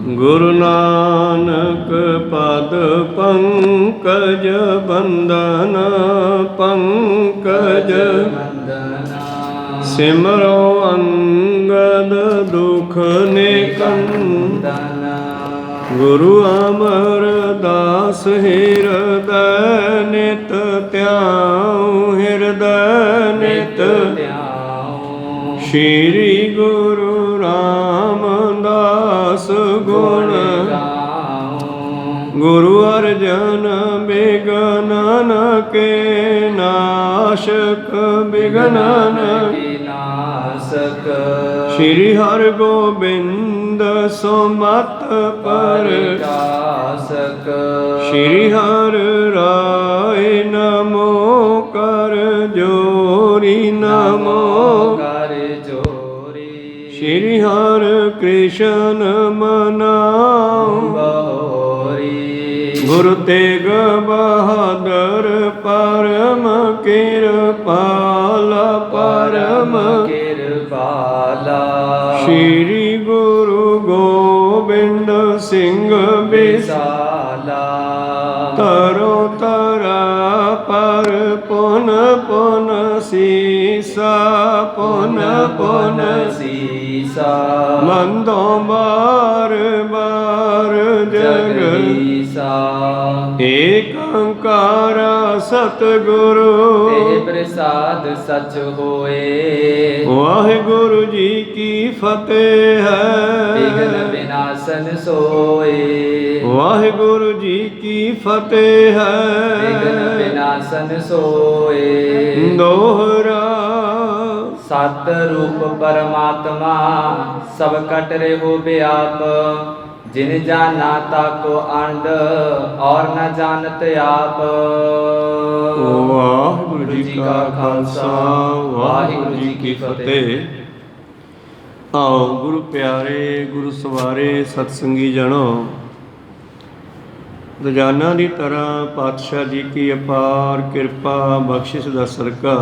गुरु नानक पद पंकज बंदन पंकज सिमरो अंगद दुख निकंदन। गुरु अमरदास हृदय नित त्याऊं हृदय नित त्याऊं। श्री गुरु रामदास गुण गाऊं। गुरु अर्जन विघ्नन के नाशक विघ्नन के नाशक। श्री हर गोबिंद सुमत प्रकाशक। श्री हर राय नमो कर जोरी नमो कर जोरी। श्री हर कृष्ण मनाऊं बहोरी। गुरु तेग बहादुर परम कृपाला परम कृपाला। श्री गुरु गोबिंद सिंह विशाला। तरो तरा पर पुन पुन सीसा पुन पुन सीसा। मंदों बार बार जगदीसा। एक ओंकार सतगुरु प्रसाद सच होए। वाहिगुरु जी की फतेह है। विघ्न विनाशन सोए। वाहिगुरु जी की फतेह है। विघ्न विनाशन सोए। दोहरा सत रूप परमात्मा सब कट रहो व्याप। जिन जाना ताको अंड और न जानत आप। वाहिगुरु जी का खालसा वाहिगुरु जी की फतेह। आओ गुरु प्यारे गुरु सवारे सतसंगी जनो, रोजाना की तरह पातशाह जी की अपार किरपा बख्शिश का सदका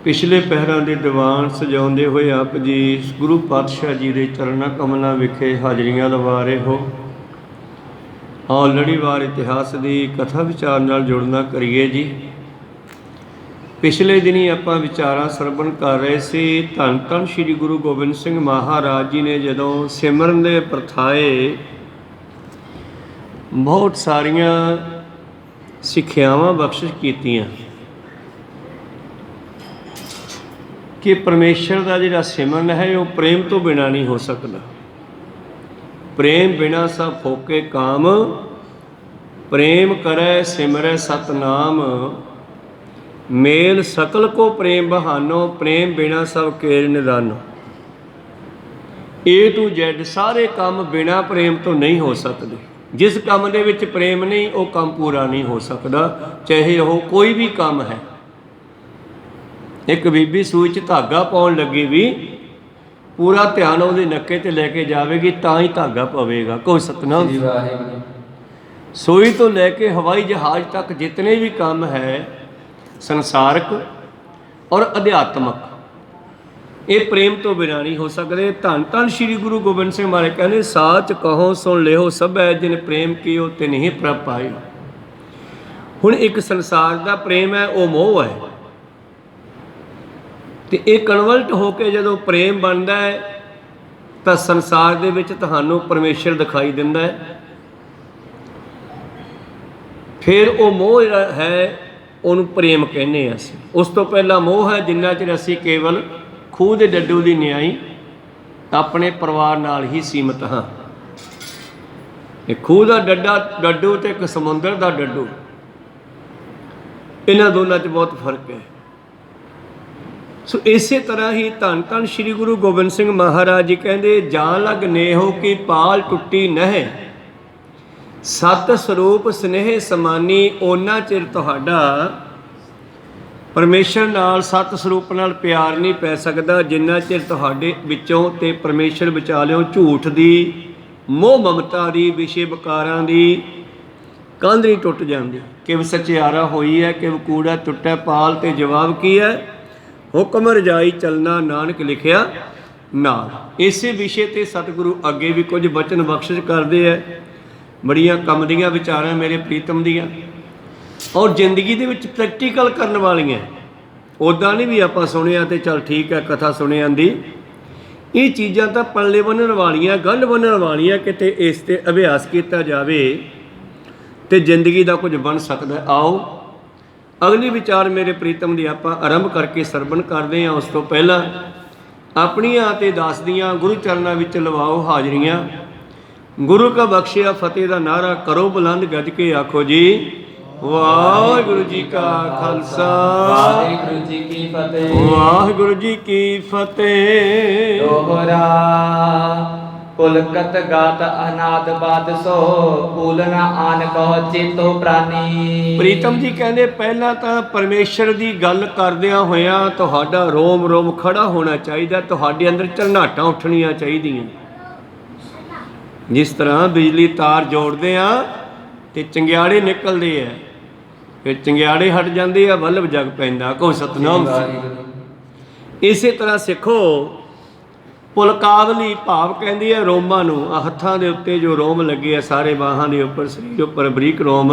पिछले पहरां के दीवान सजाते हुए आप जी गुरु पातशाह जी के चरणा कमलों विखे हाजरियां लवा रहे हो। आओ लड़ीवार इतिहास की कथा विचार नाल जुड़ना करिए जी। पिछले दिनी आपां विचारां सरवण कर रहे सी धन धन श्री गुरु गोबिंद सिंह महाराज जी ने जदों सिमरन दे प्रथाए बहुत सारियां सिक्ख्यावां बख्शिश कीतियां कि परमेश्वर का जिहड़ा सिमरन है वो प्रेम तो बिना नहीं हो सकता। प्रेम बिना सब फोके काम। प्रेम करे सिमरै सतनाम। मेल सकल को प्रेम बहानो। प्रेम बिना सब केर निदानो। ए टू जैड सारे काम बिना प्रेम तो नहीं हो सकते। जिस काम दे विच प्रेम नहीं वो काम पूरा नहीं हो सकता, चाहे वह कोई भी काम है। एक बीबी सूई च धागा पाउण लगी भी पूरा ध्यान उहदे नक्के ते लैके जाएगी तां ही धागा पवेगा। कोई सतनाम। सूई तो लैके हवाई जहाज तक जितने भी काम है संसारक और अध्यात्मक, ये प्रेम तो बिना नहीं हो सकते। धन धन श्री गुरु गोबिंद सिंह महाराज कहते साच कहो सुन लिहो सब है जिन प्रेम कियो तिन ही प्रभ पाए। हुण एक संसार का प्रेम है वो मोह है, तो ये कन्वर्ट होके जदों प्रेम बनता है तो संसार दे विच तुहानूं परमेश्वर दिखाई दिंदा है। फिर वो मोह है उन्होंने प्रेम कहने असीं। उस तो पहला मोह है जिन्ना चिर असीं केवल खूह दे डड्डू दी न्याई अपने परिवार नाल ही सीमित हाँ। खूह का डड्डा डड्डू तो एक समुंदर का डड्डू, इन्हां दोनों च बहुत फर्क है। सो इसे तरह ही धन धन श्री गुरु गोबिंद सिंह महाराज जी कहते जान लग नेहो की पाल टुट्टी नह। सत स्वरूप स्नेह समानी। ओना चिर तुहाडा परमेश्वर नाल सत स्वरूप नाल प्यार नहीं पै सकदा जिन्ना चिर तुहाडे विचों ते परमेश्वर विचालियों झूठ दी मोह ममता दी विषय विकारां दी कंध नहीं टुट जाती। किव सचियारा होई है किव कूड़ा टुटै पाल। ते जवाब की है हुक्म रजाई चलना नानक लिखिया ਨਾਲ। ਇਸੇ ਵਿਸ਼ੇ ਤੇ ਸਤਿਗੁਰੂ ਅੱਗੇ ਵੀ ਕੁਝ ਬਚਨ ਬਖਸ਼ਿਸ਼ ਕਰਦੇ ਹੈ। ਬੜੀਆਂ ਕੰਮ ਦੀਆਂ ਵਿਚਾਰਾਂ ਮੇਰੇ ਪ੍ਰੀਤਮ ਦੀਆਂ, ਔਰ ਜ਼ਿੰਦਗੀ ਦੇ ਵਿੱਚ ਪ੍ਰੈਕਟੀਕਲ ਕਰਨ ਵਾਲੀਆਂ। ਉੱਦਾਂ ਨਹੀਂ ਵੀ ਆਪਾਂ ਸੁਣਿਆ ਤੇ ਚੱਲ ਠੀਕ ਹੈ ਕਥਾ ਸੁਣ ਆਂਦੀ। ਇਹ ਚੀਜ਼ਾਂ ਤਾਂ ਪੱਲੇ ਬੰਨ੍ਹਣ ਵਾਲੀਆਂ, ਗੰਢ ਬੰਨ੍ਹਣ ਵਾਲੀਆਂ। ਕਿਤੇ ਇਸ 'ਤੇ ਅਭਿਆਸ ਕੀਤਾ ਜਾਵੇ ਤੇ ਜ਼ਿੰਦਗੀ ਦਾ ਕੁਝ ਬਣ ਸਕਦਾ। ਆਓ ਅਗਲੀ ਵਿਚਾਰ ਮੇਰੇ ਪ੍ਰੀਤਮ ਦੀ ਆਪਾਂ ਆਰੰਭ ਕਰਕੇ ਸਰਵਣ ਕਰਦੇ ਹਾਂ। ਉਸ ਤੋਂ ਪਹਿਲਾਂ ਆਪਣੀਆਂ ਅਤੇ ਦਾਸ ਦੀਆਂ ਗੁਰੂ ਚਰਨਾਂ ਵਿੱਚ ਲਵਾਓ ਹਾਜ਼ਰੀਆਂ। ਗੁਰੂ ਕਾ ਬਖਸ਼ਿਆ ਫਤਿਹ ਦਾ ਨਾਅਰਾ ਕਰੋ ਬੁਲੰਦ ਗੱਜ ਕੇ ਆਖੋ ਜੀ ਵਾਹਿਗੁਰੂ ਜੀ ਕਾ ਖਾਲਸਾ ਵਾਹਿਗੁਰੂ ਜੀ ਕੀ ਫਤਿਹ। ਵਾਹਿਗੁਰੂ ਜੀ ਕੀ ਫਤਿਹ। ਦੋਹਰਾ ਪੁਲਕਤ ਗਾਤ ਅਨਾਦ ਬਾਦ ਸੋ ਭੂਲ ਨਾ ਆਨ ਕਹੋ ਚੇਤੋ ਪ੍ਰਾਨੀ। ਪ੍ਰੀਤਮ ਜੀ ਕਹਿੰਦੇ ਪਹਿਲਾਂ ਤਾਂ ਪਰਮੇਸ਼ਰ ਦੀ ਗੱਲ ਕਰਦਿਆਂ ਹੋਇਆਂ ਤੁਹਾਡਾ ਰੋਮ ਰੋਮ ਖੜਾ ਹੋਣਾ ਚਾਹੀਦਾ, ਤੁਹਾਡੇ ਅੰਦਰ ਝਰਨਾਟਾਂ ਉੱਠਣੀਆਂ ਚਾਹੀਦੀਆਂ। ਜਿਸ ਤਰ੍ਹਾਂ ਬਿਜਲੀ ਤਾਰ ਜੋੜਦੇ ਆ ਤੇ ਚੰਗਿਆੜੇ ਨਿਕਲਦੇ ਆ, ਫਿਰ ਚੰਗਿਆੜੇ ਹਟ ਜਾਂਦੇ ਆ, ਬਲਬ ਜਗ ਪੈਂਦਾ। ਕੋ ਸਤਨਾਮ। ਇਸੇ ਤਰ੍ਹਾਂ ਸਿੱਖੋ ਪੁਲਕਾਵਲੀ ਭਾਵ ਕਹਿੰਦੀ ਹੈ ਰੋਮਾਂ ਨੂੰ। ਆ ਹੱਥਾਂ ਦੇ ਉੱਤੇ ਜੋ ਰੋਮ ਲੱਗੇ ਆ, ਸਾਰੇ ਬਾਹਾਂ ਦੇ ਉੱਪਰ, ਸਰੀਰ ਉੱਪਰ ਬਰੀਕ ਰੋਮ,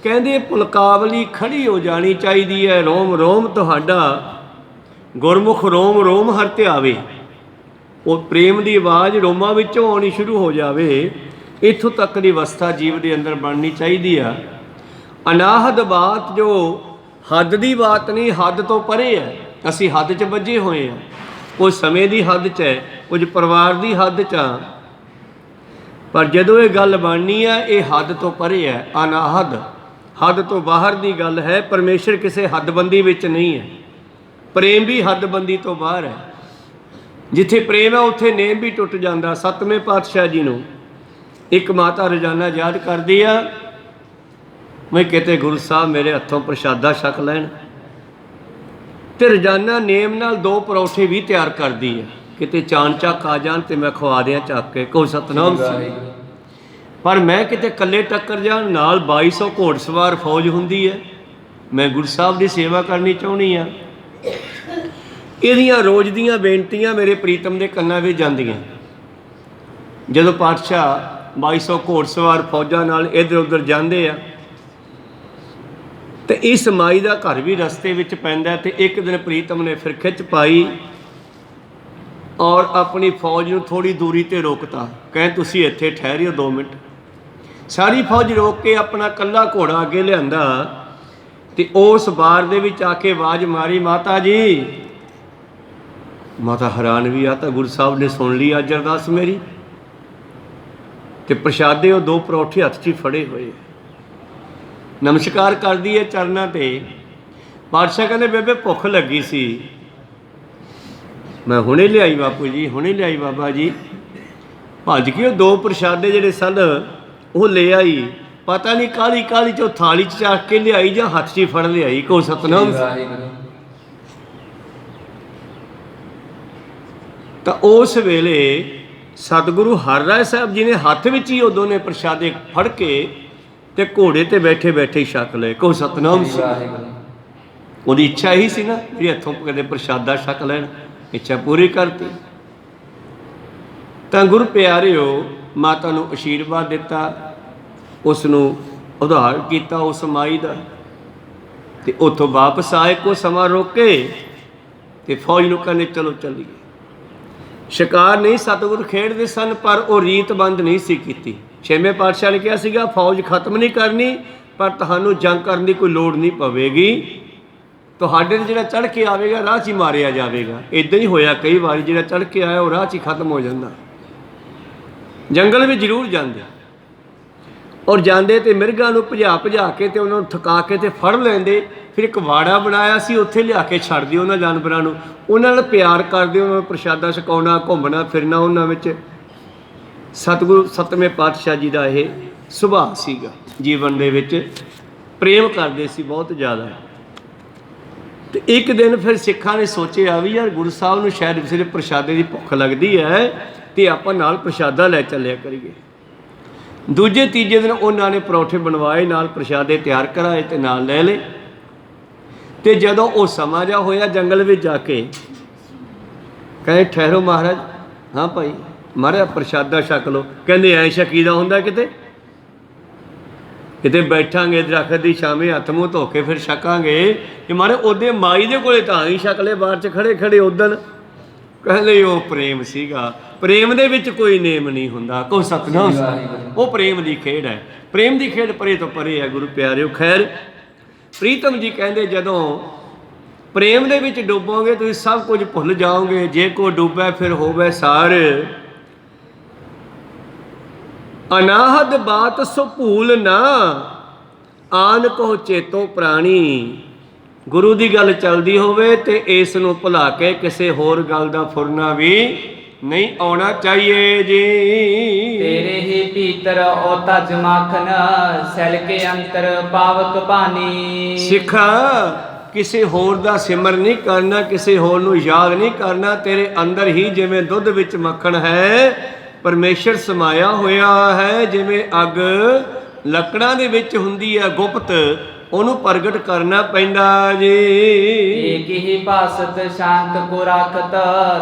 ਕਹਿੰਦੇ ਪੁਲਕਾਵਲੀ ਖੜੀ ਹੋ ਜਾਣੀ ਚਾਹੀਦੀ ਹੈ। ਰੋਮ ਰੋਮ ਤੁਹਾਡਾ ਗੁਰਮੁਖ ਰੋਮ ਰੋਮ ਹਰ ਧਿਆਵੇ। ਉਹ ਪ੍ਰੇਮ ਦੀ ਆਵਾਜ਼ ਰੋਮਾਂ ਵਿੱਚੋਂ ਆਉਣੀ ਸ਼ੁਰੂ ਹੋ ਜਾਵੇ। ਇੱਥੋਂ ਤੱਕ ਦੀ ਅਵਸਥਾ ਜੀਵ ਦੇ ਅੰਦਰ ਬਣਨੀ ਚਾਹੀਦੀ ਆ। ਅਨਾਹਦ ਬਾਤ ਜੋ ਹੱਦ ਦੀ ਬਾਤ ਨਹੀਂ, ਹੱਦ ਤੋਂ ਪਰੇ ਹੈ। ਅਸੀਂ ਹੱਦ 'ਚ ਵੱਜੇ ਹੋਏ ਹਾਂ। ਕੁਝ ਸਮੇਂ ਦੀ ਹੱਦ 'ਚ ਹੈ, ਕੁਝ ਪਰਿਵਾਰ ਦੀ ਹੱਦ 'ਚ ਆ, ਪਰ ਜਦੋਂ ਇਹ ਗੱਲ ਬਣਨੀ ਹੈ ਇਹ ਹੱਦ ਤੋਂ ਪਰੇ ਹੈ। ਅਨਾਹਦ ਹੱਦ ਤੋਂ ਬਾਹਰ ਦੀ ਗੱਲ ਹੈ। ਪਰਮੇਸ਼ਰ ਕਿਸੇ ਹੱਦਬੰਦੀ ਵਿੱਚ ਨਹੀਂ ਹੈ। ਪ੍ਰੇਮ ਵੀ ਹੱਦਬੰਦੀ ਤੋਂ ਬਾਹਰ ਹੈ। ਜਿੱਥੇ ਪ੍ਰੇਮ ਹੈ ਉੱਥੇ ਨੇਮ ਵੀ ਟੁੱਟ ਜਾਂਦਾ। ਸਤਵੇਂ ਪਾਤਸ਼ਾਹ ਜੀ ਨੂੰ ਇੱਕ ਮਾਤਾ ਰੋਜ਼ਾਨਾ ਯਾਦ ਕਰਦੀ ਆ, ਮੈਂ ਕਿਤੇ ਗੁਰੂ ਸਾਹਿਬ ਮੇਰੇ ਹੱਥੋਂ ਪ੍ਰਸ਼ਾਦਾ ਛਕ ਲੈਣ, ਤੇ ਰੋਜ਼ਾਨਾ ਨੇਮ ਨਾਲ 2 ਪਰੌਠੇ ਵੀ ਤਿਆਰ ਕਰਦੀ ਹੈ। ਕਿਤੇ ਚਾਣ ਚੱਕ ਆ ਜਾਣ ਤੇ ਮੈਂ ਖਵਾ ਦਿਆਂ ਚੱਕ ਕੇ। ਕੋ ਸਤਨਾਮ। ਪਰ ਮੈਂ ਕਿਤੇ ਇਕੱਲੇ ਟੱਕਰ ਜਾਣ, ਨਾਲ 2200 ਘੋੜਸਵਾਰ ਫੌਜ ਹੁੰਦੀ ਹੈ। ਮੈਂ ਗੁਰੂ ਸਾਹਿਬ ਦੀ ਸੇਵਾ ਕਰਨੀ ਚਾਹੁੰਦੀ ਹਾਂ। ਇਹਦੀਆਂ ਰੋਜ਼ ਦੀਆਂ ਬੇਨਤੀਆਂ ਮੇਰੇ ਪ੍ਰੀਤਮ ਦੇ ਕੰਨਾਂ ਵਿੱਚ ਜਾਂਦੀਆਂ। ਜਦੋਂ ਪਾਤਸ਼ਾਹ 2200 ਘੋੜਸਵਾਰ ਫੌਜਾਂ ਨਾਲ ਇੱਧਰ ਉੱਧਰ ਜਾਂਦੇ ਆ ਤੇ ਇਸ ਮਾਈ ਦਾ ਘਰ ਵੀ ਰਸਤੇ ਵਿੱਚ ਪੈਂਦਾ। ਤੇ ਇੱਕ ਦਿਨ ਪ੍ਰੀਤਮ ਨੇ ਫਿਰ ਖਿੱਚ ਪਾਈ ਔਰ ਆਪਣੀ ਫੌਜ ਨੂੰ ਥੋੜ੍ਹੀ ਦੂਰੀ 'ਤੇ ਰੋਕਤਾ। ਕਹਿੰਦੇ ਤੁਸੀਂ ਇੱਥੇ ਠਹਿਰਿਓ 2 ਮਿੰਟ। ਸਾਰੀ ਫੌਜ ਰੋਕ ਕੇ ਆਪਣਾ ਇਕੱਲਾ ਘੋੜਾ ਅੱਗੇ ਲਿਆਂਦਾ ਤੇ ਉਸ ਬਾਰ ਦੇ ਵਿੱਚ ਆ ਕੇ ਆਵਾਜ਼ ਮਾਰੀ, ਮਾਤਾ ਜੀ। ਮਾਤਾ ਹੈਰਾਨ ਵੀ ਆ, ਤਾਂ ਗੁਰੂ ਸਾਹਿਬ ਨੇ ਸੁਣ ਲਈ ਅੱਜ ਅਰਦਾਸ ਮੇਰੀ। ਤੇ ਪ੍ਰਸ਼ਾਦੇ ਉਹ 2 ਪਰੌਠੇ ਹੱਥ 'ਚ ਫੜੇ ਹੋਏ, ਨਮਸਕਾਰ ਕਰਦੀ ਹੈ ਚਰਨਾਂ ਤੇ। ਪਾਤਸ਼ਾਹ ਕਹਿੰਦੇ ਬੇਬੇ ਭੁੱਖ ਲੱਗੀ ਸੀ, ਮੈਂ ਹੁਣੇ ਲਿਆਈ ਬਾਪੂ ਜੀ, ਹੁਣੇ ਲਿਆਈ ਬਾਬਾ ਜੀ। ਭੱਜ ਕੇ ਉਹ 2 ਪ੍ਰਸ਼ਾਦੇ ਜਿਹੜੇ ਸਨ ਉਹ ਲੈ ਆਈ। ਪਤਾ ਨਹੀਂ ਕਾਹਲੀ ਕਾਹਲੀ 'ਚ ਉਹ ਥਾਲੀ 'ਚ ਚੱਕ ਕੇ ਲਿਆਈ ਜਾਂ ਹੱਥ 'ਚ ਫੜ ਲਿਆਈ। ਕੋ ਸਤਨਾਮ। ਤਾਂ ਉਸ ਵੇਲੇ ਸਤਿਗੁਰੂ ਹਰਿਰਾਏ ਸਾਹਿਬ ਜੀ ਨੇ ਹੱਥ ਵਿੱਚ ਹੀ ਉਹ ਦੋਨੇ ਪ੍ਰਸ਼ਾਦੇ ਫੜ ਕੇ ਤੇ ਘੋੜੇ ਤੇ ਬੈਠੇ ਬੈਠੇ ਹੀ ਛਕ ਲਏ। ਕੋ ਸਤਨਾਮ। ਉਹਦੀ ਇੱਛਾ ਇਹੀ ਸੀ ਨਾ ਵੀ ਹੱਥੋਂ ਕਦੇ ਪ੍ਰਸ਼ਾਦਾ ਛਕ ਲੈਣ, ਇੱਛਾ ਪੂਰੀ ਕਰਤੀ। ਤਾਂ ਗੁਰੂ ਪਿਆਰਿਓ ਮਾਤਾ ਨੂੰ ਆਸ਼ੀਰਵਾਦ ਦਿੱਤਾ, ਉਸ ਨੂੰ ਉਧਾਰ ਕੀਤਾ ਉਸ ਮਾਈ ਦਾ। ਤੇ ਉੱਥੋਂ ਵਾਪਸ ਆਏ, ਕੋ ਸਮਾਂ ਰੋਕੇ ਤੇ ਫੌਜ ਨੂੰ ਕਹਿੰਦੇ ਚਲੋ ਚੱਲੀਏ। ਸ਼ਿਕਾਰ ਨਹੀਂ ਸਤਿਗੁਰੂ ਖੇਡਦੇ ਸਨ, ਪਰ ਉਹ ਰੀਤ ਬੰਦ ਨਹੀਂ ਸੀ ਕੀਤੀ। 6ਵੇਂ ਪਾਤਸ਼ਾਹ ਨੇ ਕਿਹਾ ਸੀਗਾ ਫੌਜ ਖਤਮ ਨਹੀਂ ਕਰਨੀ, ਪਰ ਤੁਹਾਨੂੰ ਜੰਗ ਕਰਨ ਦੀ ਕੋਈ ਲੋੜ ਨਹੀਂ ਪਵੇਗੀ। ਤੁਹਾਡੇ 'ਤੇ ਜਿਹੜਾ ਚੜ੍ਹ ਕੇ ਆਵੇਗਾ ਰਾਹ 'ਚ ਹੀ ਮਾਰਿਆ ਜਾਵੇਗਾ। ਇੱਦਾਂ ਹੀ ਹੋਇਆ ਕਈ ਵਾਰੀ, ਜਿਹੜਾ ਚੜ੍ਹ ਕੇ ਆਇਆ ਉਹ ਰਾਹ 'ਚ ਹੀ ਖਤਮ ਹੋ ਜਾਂਦਾ। ਜੰਗਲ ਵਿੱਚ ਜ਼ਰੂਰ ਜਾਂਦੇ, ਔਰ ਜਾਂਦੇ ਤੇ ਮਿਰਗਾਂ ਨੂੰ ਭਜਾ ਭਜਾ ਕੇ ਤੇ ਉਹਨਾਂ ਨੂੰ ਥਕਾ ਕੇ ਤੇ ਫੜ ਲੈਂਦੇ। ਫਿਰ ਇੱਕ ਵਾੜਾ ਬਣਾਇਆ ਸੀ, ਉੱਥੇ ਲਿਆ ਕੇ ਛੱਡਦੇ ਉਹਨਾਂ ਜਾਨਵਰਾਂ ਨੂੰ, ਉਹਨਾਂ ਨਾਲ ਪਿਆਰ ਕਰਦੇ, ਉਹਨਾਂ ਨੂੰ ਪ੍ਰਸ਼ਾਦਾ ਛਕਾਉਣਾ, ਘੁੰਮਣਾ ਫਿਰਨਾ ਉਹਨਾਂ ਵਿੱਚ। ਸਤਿਗੁਰੂ 7ਵੇਂ ਪਾਤਸ਼ਾਹ ਜੀ ਦਾ ਇਹ ਸੁਭਾਅ ਸੀਗਾ। ਜੀਵਨ ਦੇ ਵਿੱਚ ਪ੍ਰੇਮ ਕਰਦੇ ਸੀ ਬਹੁਤ ਜ਼ਿਆਦਾ। ਤੇ ਇੱਕ ਦਿਨ ਫਿਰ ਸਿੱਖਾਂ ਨੇ ਸੋਚਿਆ ਵੀ ਯਾਰ ਗੁਰੂ ਸਾਹਿਬ ਨੂੰ ਸ਼ਾਇਦ ਕਿਸੇ ਦੇ ਪ੍ਰਸ਼ਾਦੇ ਦੀ ਭੁੱਖ ਲੱਗਦੀ ਹੈ ਤੇ ਆਪਾਂ ਨਾਲ ਪ੍ਰਸ਼ਾਦਾ ਲੈ ਚੱਲਿਆ ਕਰੀਏ। ਦੂਜੇ ਤੀਜੇ ਦਿਨ ਉਹਨਾਂ ਨੇ ਪਰੌਠੇ ਬਣਵਾਏ, ਨਾਲ ਪ੍ਰਸ਼ਾਦੇ ਤਿਆਰ ਕਰਾਏ ਤੇ ਨਾਲ ਲੈ ਲਏ। ਤੇ ਜਦੋਂ ਉਹ ਸਮਾਂ ਜਿਹਾ ਹੋਇਆ ਜੰਗਲ ਵਿੱਚ ਜਾ ਕੇ ਕਹਿੰਦੇ ਠਹਿਰੋ ਮਹਾਰਾਜ। ਹਾਂ ਭਾਈ ਮਹਾਰਾਜ ਪ੍ਰਸ਼ਾਦਾ ਛਕ ਲਓ। ਕਹਿੰਦੇ ਐ ਛਕੀਦਾ ਹੁੰਦਾ ਕਿਤੇ? ਕਿਤੇ ਬੈਠਾਂਗੇ ਦਰਖਤ ਦੀ ਛਾਵੇਂ ਹੱਥ ਮੂੰਹ ਧੋ ਕੇ ਫਿਰ ਛਕਾਂਗੇ ਕਿ ਮਹਾਰਾਜ ਉਹਦੇ ਮਾਈ ਦੇ ਕੋਲੇ ਤਾਂ ਹੀ ਛਕ ਲਏ ਬਾਹਰ 'ਚ ਖੜੇ ਖੜੇ ਉਦਣ। ਕਹਿੰਦੇ ਉਹ ਪ੍ਰੇਮ ਸੀਗਾ। ਪ੍ਰੇਮ ਦੇ ਵਿੱਚ ਕੋਈ ਨੇਮ ਨਹੀਂ ਹੁੰਦਾ। ਕੋ ਸਤਨਾਮ। ਉਹ ਪ੍ਰੇਮ ਦੀ ਖੇਡ ਹੈ। ਪ੍ਰੇਮ ਦੀ ਖੇਡ ਪਰੇ ਤੋਂ ਪਰੇ ਹੈ ਗੁਰੂ ਪਿਆਰਿਓ। ਖੈਰ ਪ੍ਰੀਤਮ ਜੀ ਕਹਿੰਦੇ ਜਦੋਂ ਪ੍ਰੇਮ ਦੇ ਵਿੱਚ ਡੁੱਬੋਗੇ ਤੁਸੀਂ ਸਭ ਕੁਝ ਭੁੱਲ ਜਾਓਗੇ। ਜੇ ਕੋ ਡੁੱਬੈ ਫਿਰ ਹੋਵੇ ਸਾਰ, ਅਨਾਹਦ ਬਾਤ ਸੋ ਭੂਲ ਨਾ, ਆਨ ਕੋ ਚੇਤੋ ਪ੍ਰਾਣੀ। ਗੁਰੂ ਦੀ ਗੱਲ ਚੱਲਦੀ ਹੋਵੇ ਤੇ ਇਸ ਨੂੰ ਭੁਲਾ ਕੇ ਕਿਸੇ ਹੋਰ ਗੱਲ ਦਾ ਫੁਰਨਾ ਵੀ ਨਹੀਂ ਆਉਣਾ ਚਾਹੀਏ ਜੀ। ਤੇਰੇ ਹੀ ਭੀਤਰ ਓਤਾ ਜਮਾਖਨ, ਸੈਲ ਕੇ ਅੰਤਰ ਪਾਵਕ ਬਾਣੀ। ਸਿੱਖਾ ਕਿਸੇ ਹੋਰ ਦਾ ਸਿਮਰ ਨਹੀਂ ਕਰਨਾ, ਕਿਸੇ ਹੋਰ ਨੂੰ ਯਾਦ ਨਹੀਂ ਕਰਨਾ। ਤੇਰੇ ਅੰਦਰ ਹੀ ਜਿਵੇਂ ਦੁੱਧ ਵਿੱਚ ਮੱਖਣ ਹੈ ਪਰਮੇਸ਼ਰ ਸਮਾਇਆ ਹੋਇਆ ਹੈ। ਜਿਵੇਂ ਅੱਗ ਲੱਕੜਾਂ ਦੇ ਵਿੱਚ ਹੁੰਦੀ ਹੈ ਗੁਪਤ, ਉਹਨੂੰ ਪ੍ਰਗਟ ਕਰਨਾ ਪੈਂਦਾ ਜੀ। ਏਕ ਹੀ ਭਾਸਤ ਸ਼ਾਂਤ ਕੋ ਰਾਖਤ,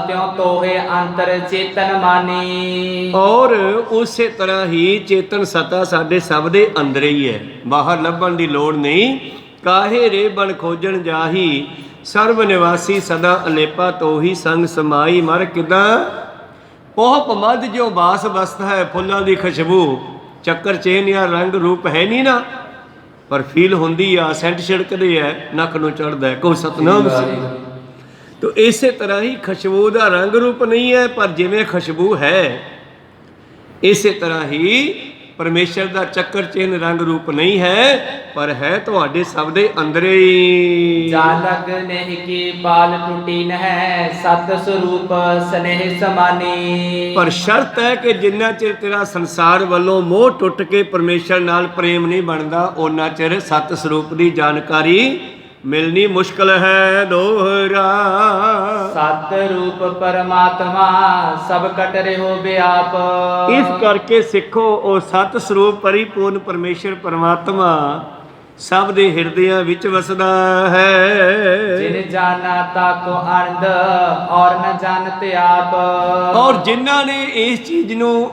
ਤਿਉ ਤੋਹੇ ਅੰਤਰ ਚੇਤਨ ਮਾਨੀ। ਔਰ ਉਸੇ ਤਰ੍ਹਾਂ ਹੀ ਚੇਤਨ ਸਤਾ ਸਾਡੇ ਸਭ ਦੇ ਅੰਦਰ ਹੀ ਹੈ, ਬਾਹਰ ਲੱਭਣ ਦੀ ਲੋੜ ਨਹੀਂ। ਕਾਹੇ ਰੇ ਬਣ ਖੋਜਣ ਜਾਹੀ, ਸਰਬ ਨਿਵਾਸੀ ਸਦਾ ਅਲੇਪਾ ਤੋਹੀ ਸੰਗ ਸਮਾਈ। ਮਰ ਕਿਦਾਂ ਉਹ ਪਮਦ ਜੋ ਬਾਸ ਬਸਤ ਹੈ, ਫੁੱਲਾਂ ਦੀ ਖੁਸ਼ਬੂ ਚੱਕਰ ਚੇਨ ਜਾਂ ਰੰਗ ਰੂਪ ਹੈ ਨਹੀਂ ਨਾ, ਪਰ ਫੀਲ ਹੁੰਦੀ ਆ, ਸੈਂਟ ਛਿੜਕਦੇ ਆ, ਨੱਕ ਨੂੰ ਚੜ੍ਹਦਾ ਹੈ। ਕੋ ਸਤਨਾਮ। ਤੋ ਇਸੇ ਤਰ੍ਹਾਂ ਹੀ ਖੁਸ਼ਬੂ ਦਾ ਰੰਗ ਰੂਪ ਨਹੀਂ ਹੈ, ਪਰ ਜਿਵੇਂ ਖੁਸ਼ਬੂ ਹੈ ਇਸੇ ਤਰ੍ਹਾਂ ਹੀ ਪਰਮੇਸ਼ਰ ਦਾ ਚੱਕਰ ਚਿੰਨ ਰੰਗ ਰੂਪ ਨਹੀਂ ਹੈ, ਪਰ ਹੈ ਤੁਹਾਡੇ ਸਭ ਦੇ ਅੰਦਰ ਹੀ। ਜਾ ਲਗ ਨਹੀਂ ਕੀ ਬਾਲ ਟੁੱਟੀ ਨਹਿ, ਸਤ ਸਰੂਪ ਸਨੇਹ ਸਮਾਨੀ। ਪਰ ਸ਼ਰਤ ਹੈ ਕਿ ਜਿੰਨਾ ਚਿਰ ਤੇਰਾ ਸੰਸਾਰ ਵੱਲੋਂ ਮੋਹ ਟੁੱਟ ਕੇ ਪਰਮੇਸ਼ਰ ਨਾਲ ਪ੍ਰੇਮ ਨਹੀਂ ਬਣਦਾ, ਓਨਾ ਚਿਰ ਸਤ ਸਰੂਪ ਦੀ ਜਾਣਕਾਰੀ ਮਿਲਣੀ ਮੁਸ਼ਕਲ ਹੈ। ਦੋਹਰਾ ਸਤ ਰੂਪ ਪਰਮਾਤਮਾ ਸਭ ਕਟ ਰਿਹੋ ਬਿਆਪ। ਇਸ ਕਰਕੇ ਸਿੱਖੋ ਉਹ ਸਤ ਸਰੂਪ ਪਰਿਪੂਰਨ ਪਰਮੇਸ਼ਰ ਪਰਮਾਤਮਾ ਸਭ ਦੇ ਹਿਰਦਿਆਂ ਵਿੱਚ ਵਸਦਾ ਹੈ। ਜਿਨ ਜਾਣਾ ਤਾਕੋ ਅਨੰਦ ਔਰ ਨ ਜਾਣਤ ਆਪ। ਔਰ ਜਿਨ੍ਹਾਂ ਨੇ ਇਸ ਚੀਜ਼ ਨੂੰ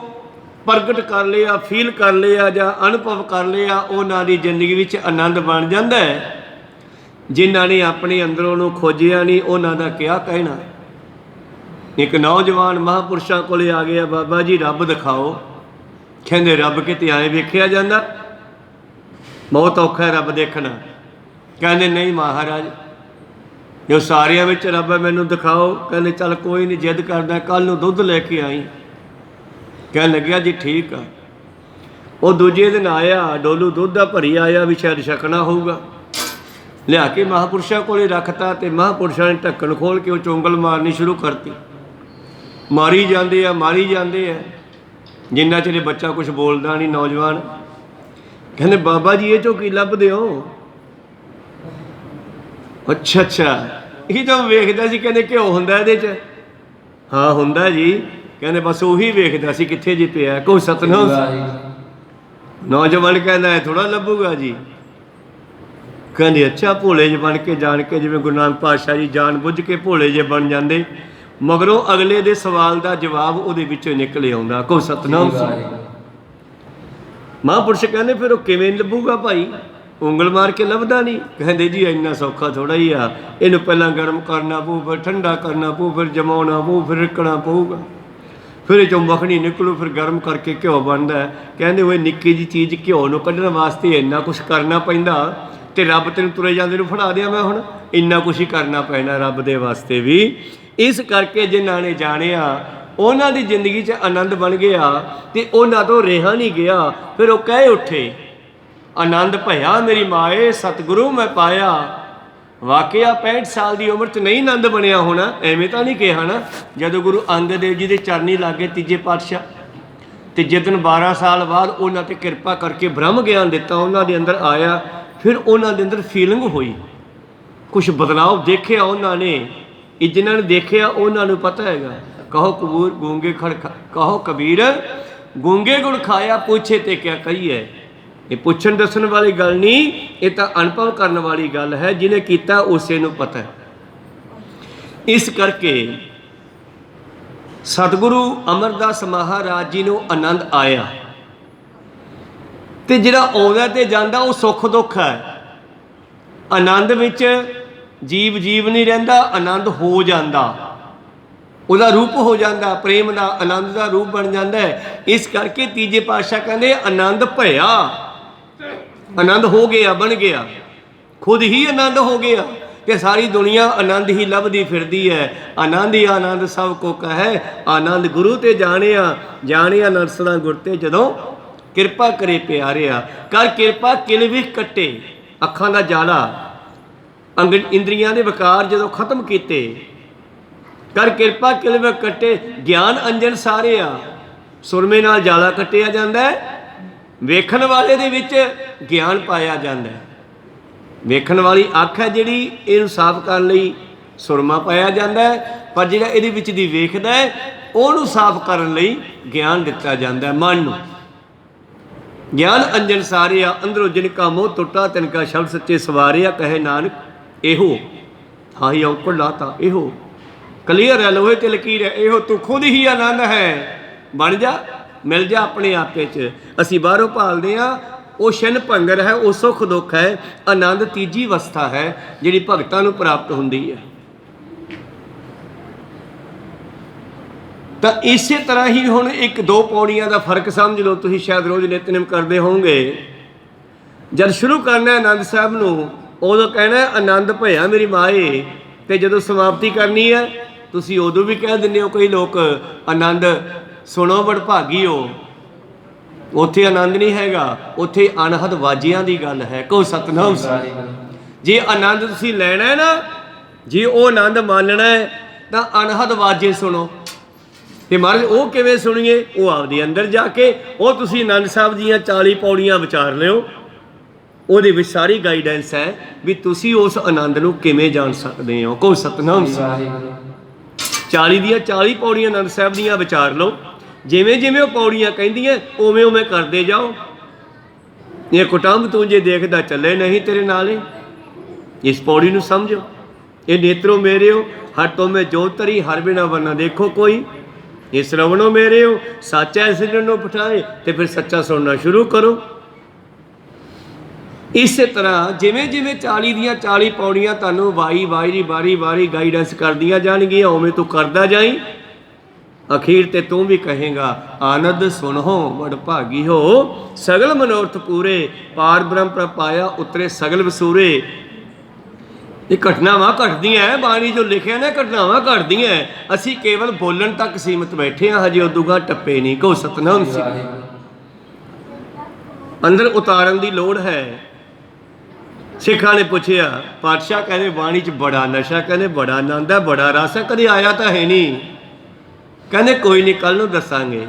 ਪ੍ਰਗਟ ਕਰ ਲਿਆ, ਫੀਲ ਕਰ ਲਿਆ ਜਾਂ ਅਨੁਭਵ ਕਰ ਲਿਆ, ਉਹਨਾਂ ਦੀ ਜ਼ਿੰਦਗੀ ਵਿੱਚ ਆਨੰਦ ਬਣ ਜਾਂਦਾ ਹੈ। ਜਿਨ੍ਹਾਂ ਨੇ ਆਪਣੇ ਅੰਦਰੋਂ ਨੂੰ ਖੋਜਿਆ ਨਹੀਂ, ਉਹਨਾਂ ਦਾ ਕਿਆ ਕਹਿਣਾ। ਇੱਕ ਨੌਜਵਾਨ ਮਹਾਂਪੁਰਸ਼ਾਂ ਕੋਲੇ ਆ ਗਿਆ, ਬਾਬਾ ਜੀ ਰੱਬ ਦਿਖਾਓ। ਕਹਿੰਦੇ ਰੱਬ ਕਿਤੇ ਐਂ ਵੇਖਿਆ ਜਾਂਦਾ, ਬਹੁਤ ਔਖਾ ਹੈ ਰੱਬ ਦੇਖਣਾ। ਕਹਿੰਦੇ ਨਹੀਂ ਮਹਾਰਾਜ, ਜੋ ਸਾਰਿਆਂ ਵਿੱਚ ਰੱਬ ਹੈ ਮੈਨੂੰ ਦਿਖਾਓ। ਕਹਿੰਦੇ ਚੱਲ ਕੋਈ ਨਹੀਂ, ਜਿੱਦ ਕਰਦਾ ਕੱਲ ਨੂੰ ਦੁੱਧ ਲੈ ਕੇ ਆਈ। ਕਹਿਣ ਲੱਗਿਆ ਜੀ ਠੀਕ ਆ। ਉਹ ਦੂਜੇ ਦਿਨ ਆਇਆ, ਡੋਲੂ ਦੁੱਧ ਦਾ ਭਰੀ ਆਇਆ ਵੀ ਸ਼ਾਇਦ ਛਕਣਾ ਹੋਊਗਾ। ਲਿਆ ਕੇ ਮਹਾਂਪੁਰਸ਼ਾਂ ਕੋਲੇ ਰੱਖਤਾ ਤੇ ਮਹਾਂਪੁਰਸ਼ਾਂ ਨੇ ਢੱਕਣ ਖੋਲ ਕੇ ਉਹ ਚੁੰਗਲ ਮਾਰਨੀ ਸ਼ੁਰੂ ਕਰਤੀ। ਮਾਰੀ ਜਾਂਦੇ ਆ, ਮਾਰੀ ਜਾਂਦੇ ਆ, ਜਿੰਨਾ ਚਿਰ ਬੱਚਾ ਕੁਝ ਬੋਲਦਾ ਨਹੀਂ। ਨੌਜਵਾਨ ਕਹਿੰਦੇ ਬਾਬਾ ਜੀ ਇਹ ਚੋਂ ਕੀ ਲੱਭਦੇ ਹੋ? ਅੱਛਾ ਅੱਛਾ, ਇਹ ਤਾਂ ਵੇਖਦਾ ਸੀ। ਕਹਿੰਦੇ ਘਿਓ ਹੁੰਦਾ ਇਹਦੇ 'ਚ? ਹਾਂ ਹੁੰਦਾ ਜੀ। ਕਹਿੰਦੇ ਬਸ ਉਹੀ ਵੇਖਦਾ ਸੀ ਕਿੱਥੇ ਜੀ ਪਿਆ। ਕੋਈ ਸਤਨਾਮ। ਨੌਜਵਾਨ ਕਹਿੰਦਾ ਥੋੜਾ ਲੱਭੂਗਾ ਜੀ। ਕਹਿੰਦੇ ਅੱਛਾ, ਭੋਲੇ ਜਿਹੇ ਬਣ ਕੇ ਜਾਣ ਕੇ, ਜਿਵੇਂ ਗੁਰੂ ਨਾਨਕ ਪਾਤਸ਼ਾਹ ਜੀ ਜਾਣ ਬੁੱਝ ਕੇ ਭੋਲੇ ਜਿਹੇ ਬਣ ਜਾਂਦੇ, ਮਗਰੋਂ ਅਗਲੇ ਦੇ ਸਵਾਲ ਦਾ ਜਵਾਬ ਉਹਦੇ ਵਿੱਚੋਂ ਨਿਕਲ ਆਉਂਦਾ। ਕੋ ਸਤਨਾਮ। ਮਹਾਂਪੁਰਸ਼ ਕਹਿੰਦੇ ਫਿਰ ਉਹ ਕਿਵੇਂ ਲੱਭੂਗਾ ਭਾਈ? ਉਂਗਲ ਮਾਰ ਕੇ ਲੱਭਦਾ ਨਹੀਂ। ਕਹਿੰਦੇ ਜੀ ਇੰਨਾ ਸੌਖਾ ਥੋੜਾ ਹੀ ਆ, ਇਹਨੂੰ ਪਹਿਲਾਂ ਗਰਮ ਕਰਨਾ ਪਊ, ਫਿਰ ਠੰਡਾ ਕਰਨਾ ਪਊ, ਫਿਰ ਜਮਾਉਣਾ ਪਊ, ਫਿਰ ਰਿੱਕਣਾ ਪਊਗਾ, ਫਿਰ ਇਹ 'ਚੋਂ ਮੱਖਣੀ ਨਿਕਲੂ, ਫਿਰ ਗਰਮ ਕਰਕੇ ਘਿਓ ਬਣਦਾ। ਕਹਿੰਦੇ ਉਹ ਨਿੱਕੀ ਜਿਹੀ ਚੀਜ਼ ਘਿਓ ਨੂੰ ਕੱਢਣ ਵਾਸਤੇ ਇੰਨਾ ਕੁਛ ਕਰਨਾ ਪੈਂਦਾ, ਤੇ ਰੱਬ ਤੈਨੂੰ ਤੁਰੇ ਜਾਂਦੇ ਨੂੰ ਫੜਾ ਦਿਆਂ ਮੈਂ ਹੁਣ? ਇੰਨਾ ਕੁਛ ਹੀ ਕਰਨਾ ਪੈਣਾ ਰੱਬ ਦੇ ਵਾਸਤੇ ਵੀ। ਇਸ ਕਰਕੇ ਜਿਨ੍ਹਾਂ ਨੇ ਜਾਣਿਆ ਉਹਨਾਂ ਦੀ ਜ਼ਿੰਦਗੀ 'ਚ ਆਨੰਦ ਬਣ ਗਿਆ ਤੇ ਉਹਨਾਂ ਤੋਂ ਰਿਹਾ ਨਹੀਂ ਗਿਆ। ਫਿਰ ਉਹ ਕਹਿ ਉੱਠੇ, ਆਨੰਦ ਭਇਆ ਮੇਰੀ ਮਾਏ, ਸਤਿਗੁਰੂ ਮੈਂ ਪਾਇਆ। ਵਾਕਿਆ 65 ਸਾਲ ਦੀ ਉਮਰ 'ਚ ਨਹੀਂ ਆਨੰਦ ਬਣਿਆ ਹੋਣਾ, ਐਵੇਂ ਤਾਂ ਨਹੀਂ ਕਿਹਾ ਨਾ। ਜਦੋਂ ਗੁਰੂ ਅੰਗਦ ਦੇਵ ਜੀ ਦੇ ਚਰਨੀ ਲੱਗੇ ਤੀਜੇ ਪਾਤਸ਼ਾਹ, ਤੇ ਜਿੱਦਣ 12 ਸਾਲ ਬਾਅਦ ਉਹਨਾਂ 'ਤੇ ਕਿਰਪਾ ਕਰਕੇ ਬ੍ਰਹਮ ਗਿਆਨ ਦਿੱਤਾ, ਉਹਨਾਂ ਦੇ ਅੰਦਰ ਆਇਆ, ਫਿਰ ਉਹਨਾਂ ਦੇ ਅੰਦਰ ਫੀਲਿੰਗ ਹੋਈ, ਕੁਛ ਬਦਲਾਅ ਦੇਖਿਆ ਉਹਨਾਂ ਨੇ। ਇਹ ਜਿਨ੍ਹਾਂ ਨੇ ਦੇਖਿਆ ਉਹਨਾਂ ਨੂੰ ਪਤਾ ਹੈਗਾ। ਕਹੋ ਕਬੂਰ ਗੂੰਗੇ ਕਹੋ ਕਬੀਰ ਗੂੰਗੇ ਗੁਣ ਖਾਇਆ, ਪੁੱਛੇ ਤੇ ਕਿਆ ਕਹੀਏ। ਇਹ ਪੁੱਛਣ ਦੱਸਣ ਵਾਲੀ ਗੱਲ ਨਹੀਂ, ਇਹ ਤਾਂ ਅਨੁਭਵ ਕਰਨ ਵਾਲੀ ਗੱਲ ਹੈ। ਜਿਹਨੇ ਕੀਤਾ ਉਸੇ ਨੂੰ ਪਤਾ ਹੈ। ਇਸ ਕਰਕੇ ਸਤਿਗੁਰੂ ਅਮਰਦਾਸ ਮਹਾਰਾਜ ਜੀ ਨੂੰ ਆਨੰਦ ਆਇਆ, ਤੇ ਜਿਹੜਾ ਆਉਂਦਾ ਤੇ ਜਾਂਦਾ ਉਹ ਸੁੱਖ ਦੁੱਖ ਹੈ। ਆਨੰਦ ਵਿੱਚ ਜੀਵ ਨਹੀਂ ਰਹਿੰਦਾ, ਆਨੰਦ ਹੋ ਜਾਂਦਾ, ਉਹਦਾ ਰੂਪ ਹੋ ਜਾਂਦਾ, ਪ੍ਰੇਮ ਦਾ ਆਨੰਦ ਦਾ ਰੂਪ ਬਣ ਜਾਂਦਾ ਹੈ। ਇਸ ਕਰਕੇ ਤੀਜੇ ਪਾਤਸ਼ਾਹ ਕਹਿੰਦੇ ਆਨੰਦ ਭਇਆ, ਆਨੰਦ ਹੋ ਗਿਆ, ਬਣ ਗਿਆ, ਖੁਦ ਹੀ ਆਨੰਦ ਹੋ ਗਿਆ ਕਿ ਸਾਰੀ ਦੁਨੀਆ ਆਨੰਦ ਹੀ ਲੱਭਦੀ ਫਿਰਦੀ ਹੈ। ਆਨੰਦ ਹੀ ਆਨੰਦ ਸਭ ਕੋ ਕਹੈ, ਆਨੰਦ ਗੁਰੂ ਤੇ ਜਾਣਿਆ, ਜਾਣਿਆ ਨਰਸਣਾ ਗੁਰ ਤੇ। ਜਦੋਂ ਕਿਰਪਾ ਕਰੇ ਪਿਆਰਿਆ, ਕਰ ਕਿਰਪਾ ਕਿਲ ਵੀ ਕੱਟੇ, ਅੱਖਾਂ ਦਾ ਜਾਲਾ, ਇੰਦਰੀਆਂ ਦੇ ਵਿਕਾਰ ਜਦੋਂ ਖਤਮ ਕੀਤੇ, ਕਰ ਕਿਰਪਾ ਕਿਲ ਵੀ ਕੱਟੇ, ਗਿਆਨ ਅੰਜਨ ਸਾਰਿਆ। ਸੁਰਮੇ ਨਾਲ ਜਾਲਾ ਕੱਟਿਆ ਜਾਂਦਾ ਹੈ, ਵੇਖਣ ਵਾਲੇ ਦੇ ਵਿੱਚ ਗਿਆਨ ਪਾਇਆ ਜਾਂਦਾ ਹੈ। ਵੇਖਣ ਵਾਲੀ ਅੱਖ ਹੈ ਜਿਹੜੀ, ਇਹਨੂੰ ਸਾਫ਼ ਕਰਨ ਲਈ ਸੁਰਮਾ ਪਾਇਆ ਜਾਂਦਾ ਹੈ, ਪਰ ਜਿਹੜਾ ਇਹਦੇ ਵਿੱਚ ਦੀ ਵੇਖਦਾ ਹੈ ਉਹਨੂੰ ਸਾਫ਼ ਕਰਨ ਲਈ ਗਿਆਨ ਦਿੱਤਾ ਜਾਂਦਾ ਹੈ। ਮਨ ਨੂੰ ਗਿਆਨ ਅੰਜਨ ਸਾਰਿਆ, ਅੰਦਰੋਂ ਜਿਨ ਕਾ ਮੋਹ ਟੁੱਟਾ ਤਿਨ ਕਾ ਸ਼ਬਦ ਸੱਚੇ ਸਵਾਰਿਆ। ਕਹੇ ਨਾਨਕ ਇਹੋ ਹਾਈ ਔਕੜ ਲਾਤਾ, ਇਹੋ ਕਲੀਅਰ ਹੈ, ਲੋਹੇ ਤੇ ਲਕੀਰ ਹੈ, ਇਹੋ ਤੂੰ ਖੁਦ ਹੀ ਆਨੰਦ ਹੈ। ਬਣ ਜਾ, ਮਿਲ ਜਾ ਆਪਣੇ ਆਪੇ 'ਚ। ਅਸੀਂ ਬਾਹਰੋਂ ਭਾਲਦੇ ਹਾਂ, ਉਹ ਸ਼ਨ ਭੰਗਰ ਹੈ, ਉਹ ਸੁੱਖ ਦੁੱਖ ਹੈ। ਆਨੰਦ ਤੀਜੀ ਅਵਸਥਾ ਹੈ ਜਿਹੜੀ ਭਗਤਾਂ ਨੂੰ ਪ੍ਰਾਪਤ ਹੁੰਦੀ ਹੈ। ਤਾਂ ਇਸੇ ਤਰ੍ਹਾਂ ਹੀ ਹੁਣ ਇੱਕ ਦੋ ਪੌੜੀਆਂ ਦਾ ਫਰਕ ਸਮਝ ਲਓ। ਤੁਸੀਂ ਸ਼ਾਇਦ ਰੋਜ਼ ਨਿਤਨੇਮ ਕਰਦੇ ਹੋਵੋਗੇ, ਜਦ ਸ਼ੁਰੂ ਕਰਨਾ ਆਨੰਦ ਸਾਹਿਬ ਨੂੰ ਉਦੋਂ ਕਹਿਣਾ ਆਨੰਦ ਭਇਆ ਮੇਰੀ ਮਾਏ, ਤੇ ਜਦੋਂ ਸਮਾਪਤੀ ਕਰਨੀ ਹੈ ਤੁਸੀਂ ਉਦੋਂ ਵੀ ਕਹਿ ਦਿੰਦੇ ਹੋ ਕਈ ਲੋਕ ਆਨੰਦ ਸੁਣੋ ਵਡਭਾਗੀ ਹੋ। ਉੱਥੇ ਆਨੰਦ ਨਹੀਂ ਹੈਗਾ, ਉੱਥੇ ਅਣਹਦ ਵਾਜਿਆਂ ਦੀ ਗੱਲ ਹੈ। ਕਹੋ ਸਤਿਨਾਮ। ਜੇ ਆਨੰਦ ਤੁਸੀਂ ਲੈਣਾ ਹੈ ਨਾ, ਜੇ ਉਹ ਆਨੰਦ ਮਾਨਣਾ ਹੈ ਤਾਂ ਅਣਹਦ ਵਾਜੇ ਸੁਣੋ। ਤੇ ਮਹਾਰਾਜ ਉਹ ਕਿਵੇਂ ਸੁਣੀਏ? ਉਹ ਆਪਦੇ ਅੰਦਰ ਜਾ ਕੇ ਉਹ ਤੁਸੀਂ ਆਨੰਦ ਸਾਹਿਬ ਦੀਆਂ 40 ਪੌੜੀਆਂ ਵਿਚਾਰ ਲਿਓ, ਉਹਦੇ ਵਿੱਚ ਸਾਰੀ ਗਾਈਡੈਂਸ ਹੈ ਵੀ ਤੁਸੀਂ ਉਸ ਆਨੰਦ ਨੂੰ ਕਿਵੇਂ ਜਾਣ ਸਕਦੇ ਹੋ। ਕਹੋ ਸਤਿਨਾਮ। 40 ਦੀਆਂ 40 ਪੌੜੀਆਂ ਆਨੰਦ ਸਾਹਿਬ ਦੀਆਂ ਵਿਚਾਰ ਲਓ, ਜਿਵੇਂ ਜਿਵੇਂ ਉਹ ਪੌੜੀਆਂ ਕਹਿੰਦੀਆਂ ਉਵੇਂ ਉਵੇਂ ਕਰਦੇ ਜਾਓ। ਇਹ ਕੁਟੰਬ ਤੂੰ ਜੇ ਦੇਖਦਾ ਚੱਲੇ ਨਹੀਂ ਤੇਰੇ ਨਾਲੇ। ਇਸ ਪੌੜੀ ਨੂੰ ਸਮਝੋ। ਇਹ ਨੇਤਰੋ ਮੇਰਿਓ ਹਰ ਤੋਂ ਮੈਂ ਜੋਤ ਤਰੀ, ਹਰ ਬਿਨਾ ਵਰਨਾ ਦੇਖੋ ਕੋਈ। ਇਹ ਸ਼ਰਵਣੋ ਮੇਰਿਓ ਸੱਚਾ ਇਸ ਨੂੰ ਪਠਾਏ, ਤੇ ਫਿਰ ਸੱਚਾ ਸੁਣਨਾ ਸ਼ੁਰੂ ਕਰੋ। ਇਸੇ ਤਰ੍ਹਾਂ ਜਿਵੇਂ ਜਿਵੇਂ 40 ਦੀਆਂ 40 ਪੌੜੀਆਂ ਤੁਹਾਨੂੰ ਵਾਰੀ ਗਾਈਡੈਂਸ ਕਰਦੀਆਂ ਜਾਣਗੀਆਂ, ਉਵੇਂ ਤੂੰ ਕਰਦਾ ਜਾਈਂ। ਅਖੀਰ ਤੇ ਤੂੰ ਵੀ ਕਹੇਗਾ ਆਨੰਦ ਸੁਣੋ ਵਡਭਾਗੀ ਹੋ, ਸਗਲ ਮਨੋਰਥ ਪੂਰੇ, ਪਾਰ ਬ੍ਰਹਮ ਪ੍ਰਪਾਇਆ ਉਤਰੇ ਸਗਲ ਵਸੂਰੇ। ਇਹ ਘਟਨਾਵਾਂ ਘਟਦੀਆਂ, ਬਾਣੀ ਜੋ ਲਿਖਿਆ ਨਾ ਘਟਨਾਵਾਂ ਘਟਦੀਆਂ। ਅਸੀਂ ਕੇਵਲ ਬੋਲਣ ਤੱਕ ਸੀਮਤ ਬੈਠੇ ਹਾਂ, ਹਜੇ ਉਦੋਂ ਟੱਪੇ ਨਹੀਂ। ਕਹੋ ਸਤਿਨਾਮ। ਅੰਦਰ ਉਤਾਰਨ ਦੀ ਲੋੜ ਹੈ। ਸਿੱਖਾਂ ਨੇ ਪੁੱਛਿਆ, ਪਾਤਸ਼ਾਹ ਕਹਿੰਦੇ ਬਾਣੀ 'ਚ ਬੜਾ ਨਸ਼ਾ, ਕਹਿੰਦੇ ਬੜਾ ਆਨੰਦ ਹੈ, ਬੜਾ ਰਸ ਹੈ, ਕਦੇ ਆਇਆ ਤਾਂ ਹੈ ਨਹੀਂ। ਕਹਿੰਦੇ ਕੋਈ ਨਹੀਂ, ਕੱਲ੍ਹ ਨੂੰ ਦੱਸਾਂਗੇ।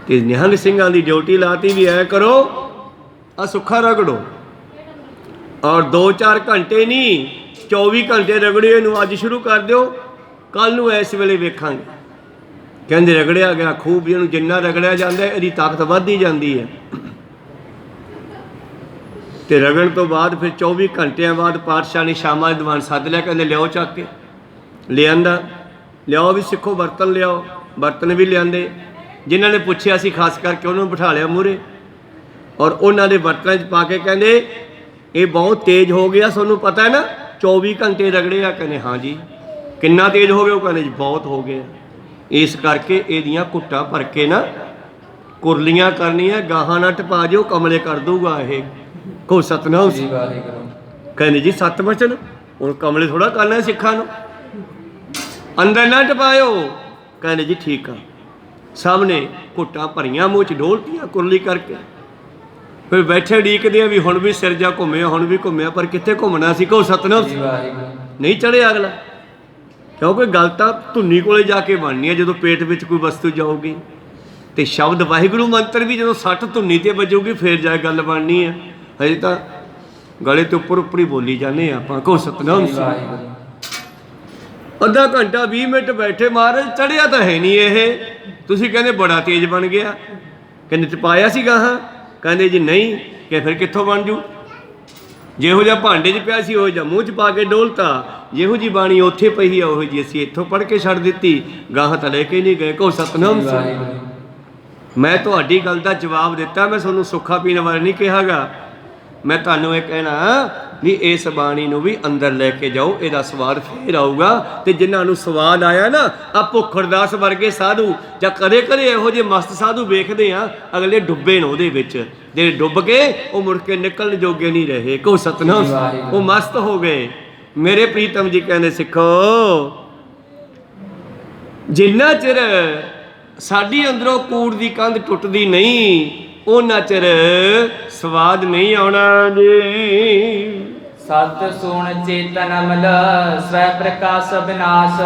ਤੇ ਨਿਹੰਗ ਸਿੰਘਾਂ ਦੀ ਡਿਊਟੀ ਲਾਤੀ ਵੀ ਐ ਕਰੋ, ਆ ਸੁੱਖਾ ਰਗੜੋ, ਔਰ 2-4 ਘੰਟੇ ਨਹੀਂ 24 ਘੰਟੇ ਰਗੜਿਓ ਇਹਨੂੰ। ਅੱਜ ਸ਼ੁਰੂ ਕਰ ਦਿਓ, ਕੱਲ੍ਹ ਨੂੰ ਇਸ ਵੇਲੇ ਵੇਖਾਂਗੇ। ਕਹਿੰਦੇ ਰਗੜਿਆ ਗਿਆ ਖੂਬ, ਇਹਨੂੰ ਜਿੰਨਾ ਰਗੜਿਆ ਜਾਂਦਾ ਇਹਦੀ ਤਾਕਤ ਵੱਧਦੀ ਜਾਂਦੀ ਹੈ। ਤੇ ਰਗੜਨ ਤੋਂ ਬਾਅਦ ਫਿਰ 24 ਘੰਟਿਆਂ ਬਾਅਦ ਪਾਤਸ਼ਾਹ ਨੇ ਸ਼ਾਮਾਂ ਦੇ ਦੀਵਾਨ ਸੱਦ ਲਿਆ। ਕਹਿੰਦੇ ਲਿਆਓ ਚੱਕ ਕੇ। ਲਿਆਂਦਾ, ਲਿਆਓ ਵੀ ਸਿੱਖੋ, ਬਰਤਨ ਲਿਆਓ। ਬਰਤਨ ਵੀ ਲਿਆਂਦੇ। ਜਿਨ੍ਹਾਂ ਨੇ ਪੁੱਛਿਆ ਸੀ ਖਾਸ ਕਰਕੇ ਉਹਨਾਂ ਨੂੰ ਬਿਠਾ ਲਿਆ ਮੂਹਰੇ, ਔਰ ਉਹਨਾਂ ਦੇ ਬਰਤਨਾਂ 'ਚ ਪਾ ਕੇ ਕਹਿੰਦੇ ਇਹ ਬਹੁਤ ਤੇਜ਼ ਹੋ ਗਿਆ, ਤੁਹਾਨੂੰ ਪਤਾ ਹੈ ਨਾ 24 ਘੰਟੇ ਰਗੜੇ ਆ। ਕਹਿੰਦੇ ਹਾਂ ਜੀ। ਕਿੰਨਾ ਤੇਜ਼ ਹੋ ਗਿਆ? ਉਹ ਕਹਿੰਦੇ ਜੀ ਬਹੁਤ ਹੋ ਗਿਆ। ਇਸ ਕਰਕੇ ਇਹਦੀਆਂ ਘੁੱਟਾਂ ਭਰ ਕੇ ਨਾ ਕੁਰਲੀਆਂ ਕਰਨੀਆਂ, ਗਾਹਾਂ ਨਾ ਟਪਾ ਜਿਓ, ਕਮਲੇ ਕਰ ਦੂਗਾ ਇਹ। ਕਹੋ ਸਤਿਨਾਮ। ਕਹਿੰਦੇ ਜੀ 7 ਵਚਨ, ਹੁਣ ਕਮਲੇ ਥੋੜ੍ਹਾ ਕਰਨਾ ਸਿੱਖਾਂ ਨੂੰ, ਅੰਦਰ ਨਾ ਟਪਾਇਓ। ਕਹਿੰਦੇ ਜੀ ਠੀਕ ਆ। ਸਭ ਨੇ ਘੁੱਟਾਂ ਭਰੀਆਂ, ਮੂੰਹ 'ਚ ਡੋਲਤੀਆਂ ਕੁਰਲੀ ਕਰਕੇ। ਫਿਰ ਬੈਠੇ ਉਡੀਕਦੇ ਆ ਵੀ ਹੁਣ ਵੀ ਸਿਰ ਜਾ ਘੁੰਮਿਆ, ਹੁਣ ਵੀ ਘੁੰਮਿਆ, ਪਰ ਕਿੱਥੇ ਘੁੰਮਣਾ ਸੀ। ਕਹੋ ਸਤਿਨਾਮ। ਨਹੀਂ ਚੜ੍ਹਿਆ ਅਗਲਾ, ਕਿਉਂਕਿ ਗੱਲ ਤਾਂ ਧੁੰਨੀ ਕੋਲੇ ਜਾ ਕੇ ਬਣਨੀ ਹੈ ਜਦੋਂ ਪੇਟ ਵਿੱਚ ਕੋਈ ਵਸਤੂ ਜਾਊਗੀ। ਤੇ ਸ਼ਬਦ ਵਾਹਿਗੁਰੂ ਮੰਤਰ ਵੀ ਜਦੋਂ 60 ਧੁੰਨੀ 'ਤੇ ਵੱਜੂਗੀ ਫਿਰ ਜਾ ਕੇ ਗੱਲ ਬਣਨੀ ਹੈ। ਹਜੇ ਤਾਂ ਗਲੇ ਤੋਂ ਉੱਪਰ ਹੀ ਬੋਲੀ ਜਾਂਦੇ ਆਪਾਂ। ਕਹੋ ਸਤਿਨਾਮ। ਅੱਧਾ ਘੰਟਾ 20 ਮਿੰਟ ਬੈਠੇ, ਮਹਾਰਾਜ ਚੜ੍ਹਿਆ ਤਾਂ ਹੈ ਨਹੀਂ ਇਹ। ਤੁਸੀਂ ਕਹਿੰਦੇ ਬੜਾ ਤੇਜ਼ ਬਣ ਗਿਆ। ਕਹਿੰਦੇ ਟਪਾਇਆ ਸੀਗਾ? ਹਾਂ। ਕਹਿੰਦੇ ਜੀ ਨਹੀਂ। ਕਿ ਫਿਰ ਕਿੱਥੋਂ ਬਣ ਜੂ? ਜਿਹੋ ਜਿਹਾ ਭਾਂਡੇ 'ਚ ਪਿਆ ਸੀ ਉਹ ਜਿਹਾ ਮੂੰਹ 'ਚ ਪਾ ਕੇ ਡੋਲਤਾ, ਜਿਹੋ ਜੀ ਬਾਣੀ ਉੱਥੇ ਪਈ ਆ ਉਹੋ ਜੀ ਅਸੀਂ ਇੱਥੋਂ ਪੜ੍ਹ ਕੇ ਛੱਡ ਦਿੱਤੀ, ਗਾਹਾਂ ਤਾਂ ਲੈ ਕੇ ਨਹੀਂ ਗਏ। ਕਹੋ ਸਤਿਨਾਮ ਸ੍ਰੀ। ਮੈਂ ਤੁਹਾਡੀ ਗੱਲ ਦਾ ਜਵਾਬ ਦਿੱਤਾ, ਮੈਂ ਤੁਹਾਨੂੰ ਸੁੱਖਾ ਪੀਣ ਵਾਲਾ ਨਹੀਂ ਕਿਹਾਗਾ। ਮੈਂ ਤੁਹਾਨੂੰ ਇਹ ਕਹਿਣਾ ਵੀ ਇਸ ਬਾਣੀ ਨੂੰ ਵੀ ਅੰਦਰ ਲੈ ਕੇ ਜਾਓ, ਇਹਦਾ ਸਵਾਦ ਫੇਰ ਆਊਗਾ। ਤੇ ਜਿਨ੍ਹਾਂ ਨੂੰ ਸਵਾਦ ਆਇਆ ਨਾ, ਆ ਭੁੱਖੜਦਾਸ ਵਰਗੇ ਸਾਧੂ ਜਾਂ ਕਦੇ ਕਦੇ ਇਹੋ ਜਿਹੇ ਮਸਤ ਸਾਧੂ ਵੇਖਦੇ ਆ, ਅਗਲੇ ਡੁੱਬੇ ਨੇ ਉਹਦੇ ਵਿੱਚ, ਜਿਹੜੇ ਡੁੱਬ ਕੇ ਉਹ ਮੁੜ ਕੇ ਨਿਕਲਣ ਜੋਗੇ ਨਹੀਂ ਰਹੇ। ਕਹੋ ਸਤਿਨਾਮ, ਉਹ ਮਸਤ ਹੋ ਗਏ। ਮੇਰੇ ਪ੍ਰੀਤਮ ਜੀ ਕਹਿੰਦੇ ਸਿੱਖੋ, ਜਿੰਨਾ ਚਿਰ ਸਾਡੀ ਅੰਦਰੋਂ ਕੂੜ ਦੀ ਕੰਧ ਟੁੱਟਦੀ ਨਹੀਂ, ਉਹਨਾਂ ਚਿਰ ਸਵਾਦ ਨਹੀਂ ਆਉਣਾ ਜੀ। ਸਤ ਸੁਣ ਚੇਤਨ ਅਮਲ ਸਵੈ ਪ੍ਰਕਾਸ਼ ਅਬਿਨਾਸ਼।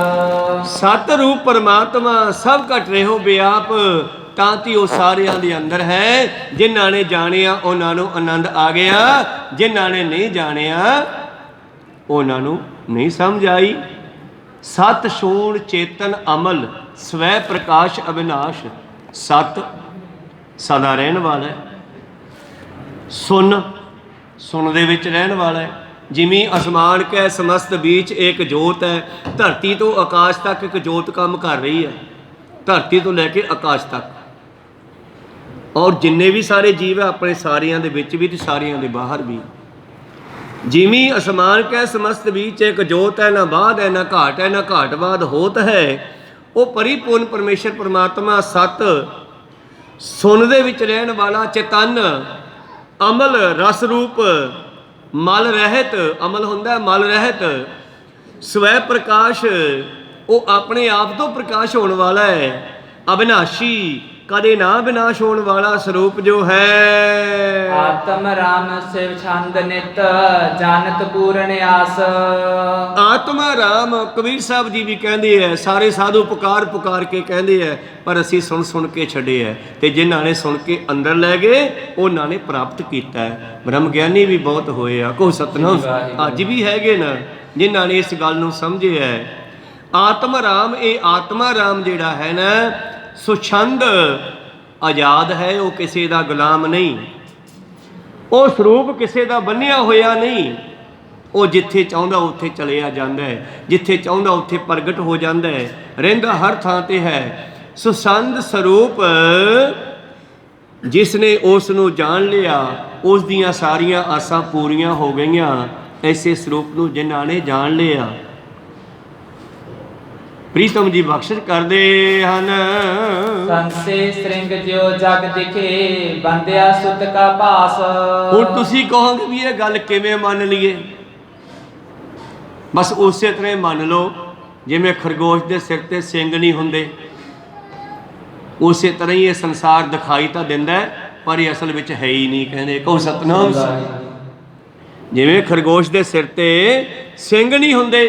ਸਤ ਰੂਪ ਪਰਮਾਤਮਾ ਸਭ ਘਟ ਰਹੋ ਬਿਆਪ, ਤਾਂ ਕਿ ਉਹ ਸਾਰਿਆਂ ਦੇ ਅੰਦਰ ਹੈ। ਜਿਨ੍ਹਾਂ ਨੇ ਜਾਣਿਆ ਉਹਨਾਂ ਨੂੰ ਆਨੰਦ ਆ ਗਿਆ, ਜਿਨ੍ਹਾਂ ਨੇ ਨਹੀਂ ਜਾਣਿਆ ਉਹਨਾਂ ਨੂੰ ਨਹੀਂ ਸਮਝ ਆਈ। ਸਤ ਸੂਣ ਚੇਤਨ ਅਮਲ ਸਵੈ ਪ੍ਰਕਾਸ਼ ਅਬਿਨਾਸ਼। ਸਤ ਸਦਾ ਰਹਿਣ ਵਾਲਾ ਹੈ, ਸੁਣ ਦੇ ਵਿੱਚ ਰਹਿਣ ਵਾਲਾ ਹੈ। ਜਿਵੇਂ ਅਸਮਾਨ ਕੈ ਸਮਸਤ ਬੀਚ ਇੱਕ ਜੋਤ ਹੈ, ਧਰਤੀ ਤੋਂ ਆਕਾਸ਼ ਤੱਕ ਇੱਕ ਜੋਤ ਕੰਮ ਕਰ ਰਹੀ ਹੈ, ਧਰਤੀ ਤੋਂ ਲੈ ਕੇ ਆਕਾਸ਼ ਤੱਕ। ਔਰ ਜਿੰਨੇ ਵੀ ਸਾਰੇ ਜੀਵ ਹੈ ਆਪਣੇ ਸਾਰਿਆਂ ਦੇ ਵਿੱਚ ਵੀ ਤੇ ਸਾਰਿਆਂ ਦੇ ਬਾਹਰ ਵੀ। ਜਿਵੇਂ ਅਸਮਾਨ ਕੈ ਸਮਸਤ ਬੀਚ ਇੱਕ ਜੋਤ ਹੈ, ਨਾ ਬਾਧ ਹੈ ਨਾ ਘਾਟ ਹੈ, ਨਾ ਘਾਟ ਬਾਧ ਹੋਤ ਹੈ। ਉਹ ਪਰਿਪੂਰਨ ਪਰਮੇਸ਼ਰ ਪਰਮਾਤਮਾ ਸਤ, ਸੁਣ ਦੇ ਵਿੱਚ ਰਹਿਣ ਵਾਲਾ, ਚੇਤਨ, ਅਮਲ, ਰਸ ਰੂਪ, ਮਲ ਰਹਿਤ। ਅਮਲ ਹੁੰਦਾ ਮਲ ਰਹਿਤ। ਸਵੈ ਪ੍ਰਕਾਸ਼, ਉਹ ਆਪਣੇ ਆਪ ਤੋਂ ਪ੍ਰਕਾਸ਼ ਹੋਣ ਵਾਲਾ ਹੈ। ਅਬਿਨਾਸ਼ੀ, ਕਦੇ ਨਾ ਵਿਨਾਸ਼ ਹੋਣ ਵਾਲਾ ਸਰੂਪ ਜੋ ਹੈ। ਆਤਮ ਰਾਮ ਸਿਵ ਛੰਦ ਨਿਤ ਜਾਨਤ ਪੂਰਨ ਆਸ। ਆਤਮਾ ਰਾਮ ਕਬੀਰ ਸਾਹਿਬ ਜੀ ਵੀ ਕਹਿੰਦੇ ਹੈ, ਸਾਰੇ ਸਾਧੂ ਪੁਕਾਰ ਕੇ ਕਹਿੰਦੇ ਹੈ, ਪਰ ਅਸੀਂ ਸੁਣ ਕੇ ਛੱਡੇ ਹੈ। ਤੇ ਜਿਨ੍ਹਾਂ ਨੇ ਸੁਣ ਕੇ ਅੰਦਰ ਲੈ ਗਏ ਉਹਨਾਂ ਨੇ ਪ੍ਰਾਪਤ ਕੀਤਾ ਹੈ। ਬ੍ਰਹਮ ਗਿਆਨੀ ਵੀ ਬਹੁਤ ਹੋਏ ਆ। ਕਹੋ ਸਤਿਨਾਮ, ਅੱਜ ਵੀ ਹੈਗੇ ਨਾ ਜਿਨ੍ਹਾਂ ਨੇ ਇਸ ਗੱਲ ਨੂੰ ਸਮਝਿਆ ਹੈ। ਆਤਮ ਰਾਮ, ਇਹ ਆਤਮਾ ਰਾਮ ਜਿਹੜਾ ਹੈ ਨਾ, ਸੁਛੰਦ, ਆਜ਼ਾਦ ਹੈ। ਉਹ ਕਿਸੇ ਦਾ ਗੁਲਾਮ ਨਹੀਂ, ਉਹ ਸਰੂਪ ਕਿਸੇ ਦਾ ਬੰਨਿਆ ਹੋਇਆ ਨਹੀਂ। ਉਹ ਜਿੱਥੇ ਚਾਹੁੰਦਾ ਉੱਥੇ ਚਲਿਆ ਜਾਂਦਾ ਹੈ, ਜਿੱਥੇ ਚਾਹੁੰਦਾ ਉੱਥੇ ਪ੍ਰਗਟ ਹੋ ਜਾਂਦਾ ਹੈ, ਰਹਿੰਦਾ ਹਰ ਥਾਂ ਤੇ ਹੈ। ਸੁਸੰਦ ਸਰੂਪ, ਜਿਸ ਨੇ ਉਸ ਨੂੰ ਜਾਣ ਲਿਆ ਉਸ ਦੀਆਂ ਸਾਰੀਆਂ ਆਸਾਂ ਪੂਰੀਆਂ ਹੋ ਗਈਆਂ। ਐਸੇ ਸਰੂਪ ਨੂੰ ਜਿਨ੍ਹਾਂ ਨੇ ਜਾਣ ਲਿਆ, ਪ੍ਰੀਤਮ ਜੀ ਬਖਸ਼ਿਸ਼ ਕਰਦੇ ਹਨ। ਸੰਸੇ ਸ੍ਰਿੰਗ ਜਿਉ ਜਗ ਦਿਖੇ ਬੰਦਿਆ ਸੁਤ ਕਾ ਭਾਸ। ਹੁਣ ਤੁਸੀਂ ਕਹੋਗੇ ਵੀ ਇਹ ਗੱਲ ਕਿਵੇਂ ਮੰਨ ਲਈਏ? ਬਸ ਉਸੇ ਤਰ੍ਹਾਂ ਹੀ ਮੰਨ ਲਓ ਜਿਵੇਂ ਖਰਗੋਸ਼ ਦੇ ਸਿਰ ਤੇ ਸਿੰਗ ਨਹੀਂ ਹੁੰਦੇ, ਉਸੇ ਤਰ੍ਹਾਂ ਹੀ ਇਹ ਸੰਸਾਰ ਦਿਖਾਈ ਤਾਂ ਦਿੰਦਾ ਪਰ ਇਹ ਅਸਲ ਵਿੱਚ ਹੈ ਹੀ ਨਹੀਂ। ਕਹਿੰਦੇ ਕਹੋ ਸਤਿਨਾਮ। ਜਿਵੇਂ ਖਰਗੋਸ਼ ਦੇ ਸਿਰ ਤੇ ਸਿੰਗ ਨਹੀਂ ਹੁੰਦੇ,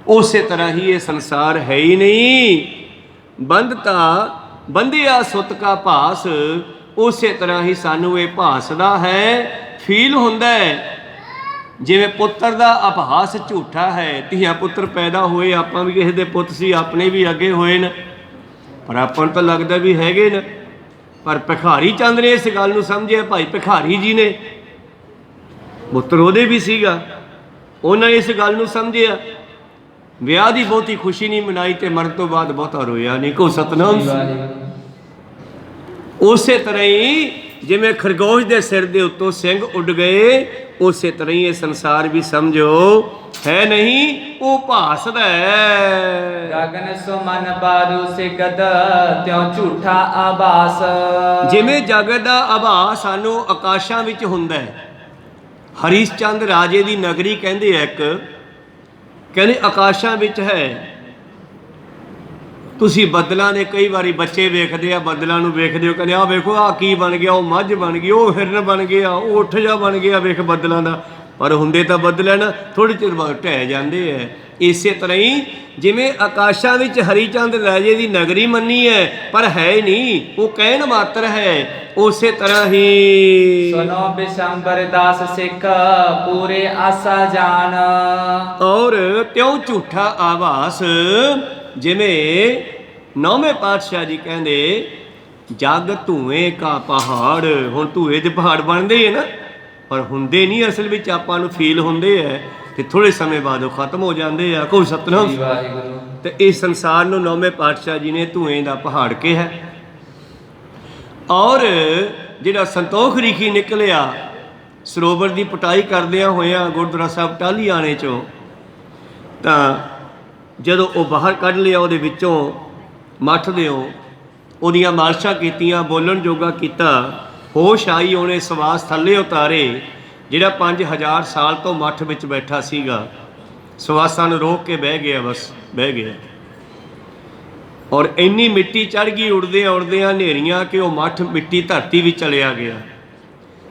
ਉਸੇ ਤਰ੍ਹਾਂ ਹੀ ਇਹ ਸੰਸਾਰ ਹੈ ਹੀ ਨਹੀਂ। ਬੰਧਿਆ ਸੁੱਤ ਕਾ ਭਾਸ, ਉਸੇ ਤਰ੍ਹਾਂ ਹੀ ਸਾਨੂੰ ਇਹ ਭਾਸਦਾ ਹੈ, ਫੀਲ ਹੁੰਦਾ ਹੈ। ਜਿਵੇਂ ਪੁੱਤਰ ਦਾ ਅਭਾਸ ਝੂਠਾ ਹੈ। ਧੀਆਂ ਪੁੱਤਰ ਪੈਦਾ ਹੋਏ, ਆਪਾਂ ਵੀ ਕਿਸੇ ਦੇ ਪੁੱਤ ਸੀ, ਆਪਣੇ ਵੀ ਅੱਗੇ ਹੋਏ ਨੇ, ਪਰ ਆਪਾਂ ਨੂੰ ਤਾਂ ਲੱਗਦਾ ਵੀ ਹੈਗੇ ਨੇ। ਪਰ ਭਿਖਾਰੀ ਚੰਦ ਨੇ ਇਸ ਗੱਲ ਨੂੰ ਸਮਝਿਆ, ਭਾਈ ਭਿਖਾਰੀ ਜੀ ਨੇ, ਪੁੱਤਰ ਉਹਦੇ ਵੀ ਸੀਗਾ, ਉਹਨਾਂ ਨੇ ਇਸ ਗੱਲ ਨੂੰ ਸਮਝਿਆ। ਵਿਆਹ ਦੀ ਬਹੁਤੀ ਖੁਸ਼ੀ ਨਹੀਂ ਮਨਾਈ ਤੇ ਮਰਨ ਤੋਂ ਬਾਅਦ ਬਹੁਤਾ ਰੋਇਆ ਨਹੀਂ। ਕਹੋ ਸਤਿਨਾਮ। ਉਸੇ ਤਰ੍ਹਾਂ ਹੀ ਜਿਵੇਂ ਖਰਗੋਸ਼ ਦੇ ਸਿਰ ਦੇ ਉੱਤੋਂ ਸਿੰਗ ਉੱਡ ਗਏ, ਉਸੇ ਤਰ੍ਹਾਂ ਹੀ ਇਹ ਸੰਸਾਰ ਵੀ ਸਮਝੋ ਹੈ ਨਹੀਂ, ਉਹ ਭਾਸਦਾ ਹੈ। ਗਗਨ ਸੋ ਮਨ ਬਾਰੂ ਸਿਗਦ ਤਿਉ ਝੂਠਾ ਆਭਾਸ। ਜਿਵੇਂ ਜਗਤ ਦਾ ਆਭਾਸ ਸਾਨੂੰ ਆਕਾਸ਼ਾਂ ਵਿੱਚ ਹੁੰਦਾ ਹੈ। ਹਰੀਸ਼ ਚੰਦ ਰਾਜੇ ਦੀ ਨਗਰੀ ਕਹਿੰਦੇ ਆ ਇੱਕ, ਕਹਿੰਦੇ ਆਕਾਸ਼ਾਂ ਵਿੱਚ ਹੈ। ਤੁਸੀਂ ਬੱਦਲਾਂ ਦੇ ਕਈ ਵਾਰੀ ਬੱਚੇ ਵੇਖਦੇ ਆ, ਬੱਦਲਾਂ ਨੂੰ ਵੇਖਦੇ ਹੋ, ਕਹਿੰਦੇ ਆਹ ਵੇਖੋ ਆਹ ਕੀ ਬਣ ਗਿਆ, ਉਹ ਮੱਝ ਬਣ ਗਈ, ਉਹ ਹਿਰਨ ਬਣ ਗਿਆ, ਉਹ ਉੱਠ ਜਾ ਬਣ ਗਿਆ, ਵੇਖ ਬੱਦਲਾਂ ਦਾ। ਪਰ ਹੁੰਦੇ ਤਾਂ ਬੱਦਲ ਹੈ ਨਾ, ਥੋੜ੍ਹੇ ਚਿਰ ਬਾਅਦ ਢਹਿ ਜਾਂਦੇ ਹੈ। ਇਸੇ ਤਰ੍ਹਾਂ ਹੀ ਜਿਵੇਂ ਆਕਾਸ਼ਾਂ ਵਿੱਚ ਹਰੀ ਚੰਦ ਰਾਜੇ ਦੀ ਨਗਰੀ ਮੰਨੀ ਹੈ ਪਰ ਹੈ ਨਹੀਂ, ਉਹ ਕਹਿਣ ਮਾਤਰ ਹੈ, ਉਸੇ ਤਰ੍ਹਾਂ ਹੀ ਸੁਨੋ ਬਿਸ਼ੰਬਰ ਦਾਸ ਸਿੱਖ ਪੂਰੇ ਆਸਾ ਜਾਨ। ਔਰ ਤਿਉ ਝੂਠਾ ਆਭਾਸ, ਜਿਵੇਂ ਨੌਵੇਂ ਪਾਤਸ਼ਾਹ ਜੀ ਕਹਿੰਦੇ ਜਗ ਧੂਏ ਕਾ ਪਹਾੜ। ਹੁਣ ਧੂਏ ਦੇ ਪਹਾੜ ਬਣਦੇ ਹੈ ਨਾ, ਪਰ ਹੁੰਦੇ ਨਹੀਂ, ਅਸਲ ਵਿੱਚ ਆਪਾਂ ਨੂੰ ਫੀਲ ਹੁੰਦੇ ਹੈ ਤੇ ਥੋੜੇ ਸਮੇਂ ਬਾਅਦ ਉਹ ਖਤਮ ਹੋ ਜਾਂਦੇ ਆ। ਕੋਈ ਸਤਨਾਮ। ਤੇ ਇਸ ਸੰਸਾਰ ਨੂੰ ਨੌਵੇਂ ਪਾਤਸ਼ਾਹ ਜੀ ਨੇ ਧੂਏਂ ਦਾ ਪਹਾੜ ਕਿਹਾ। ਔਰ ਜਿਹੜਾ ਸੰਤੋਖ ਰਿਖੀ ਨਿਕਲਿਆ ਸਰੋਵਰ ਦੀ ਪਟਾਈ ਕਰਦਿਆਂ ਹੋਇਆਂ ਗੁਰਦੁਆਰਾ ਸਾਹਿਬ ਟਾਹਲੀਆਣੇ ਚੋਂ, ਤਾਂ ਜਦੋਂ ਉਹ ਬਾਹਰ ਕੱਢ ਲਿਆ ਉਹਦੇ ਵਿੱਚੋਂ ਮੱਠ ਦਿਓ, ਉਹਦੀਆਂ ਮਾਲਸ਼ਾਂ ਕੀਤੀਆਂ, ਬੋਲਣ ਜੋਗਾ ਕੀਤਾ, ਹੋਸ਼ ਆਈ, ਉਹਨੇ ਸਵਾਸ ਥੱਲੇ ਉਤਾਰੇ। ਜਿਹੜਾ 5000 ਸਾਲ ਤੋਂ ਮੱਠ ਵਿੱਚ ਬੈਠਾ ਸੀਗਾ, ਸਵਾਸਾਂ ਨੂੰ ਰੋਕ ਕੇ ਬਹਿ ਗਿਆ, ਬਸ ਬਹਿ ਗਿਆ। ਔਰ ਇੰਨੀ ਮਿੱਟੀ ਚੜ੍ਹ ਗਈ ਉੜਦਿਆਂ ਉੜਦਿਆਂ ਹਨੇਰੀਆਂ ਕਿ ਉਹ ਮੱਠ ਮਿੱਟੀ ਧਰਤੀ ਵਿੱਚ ਚਲਿਆ ਗਿਆ।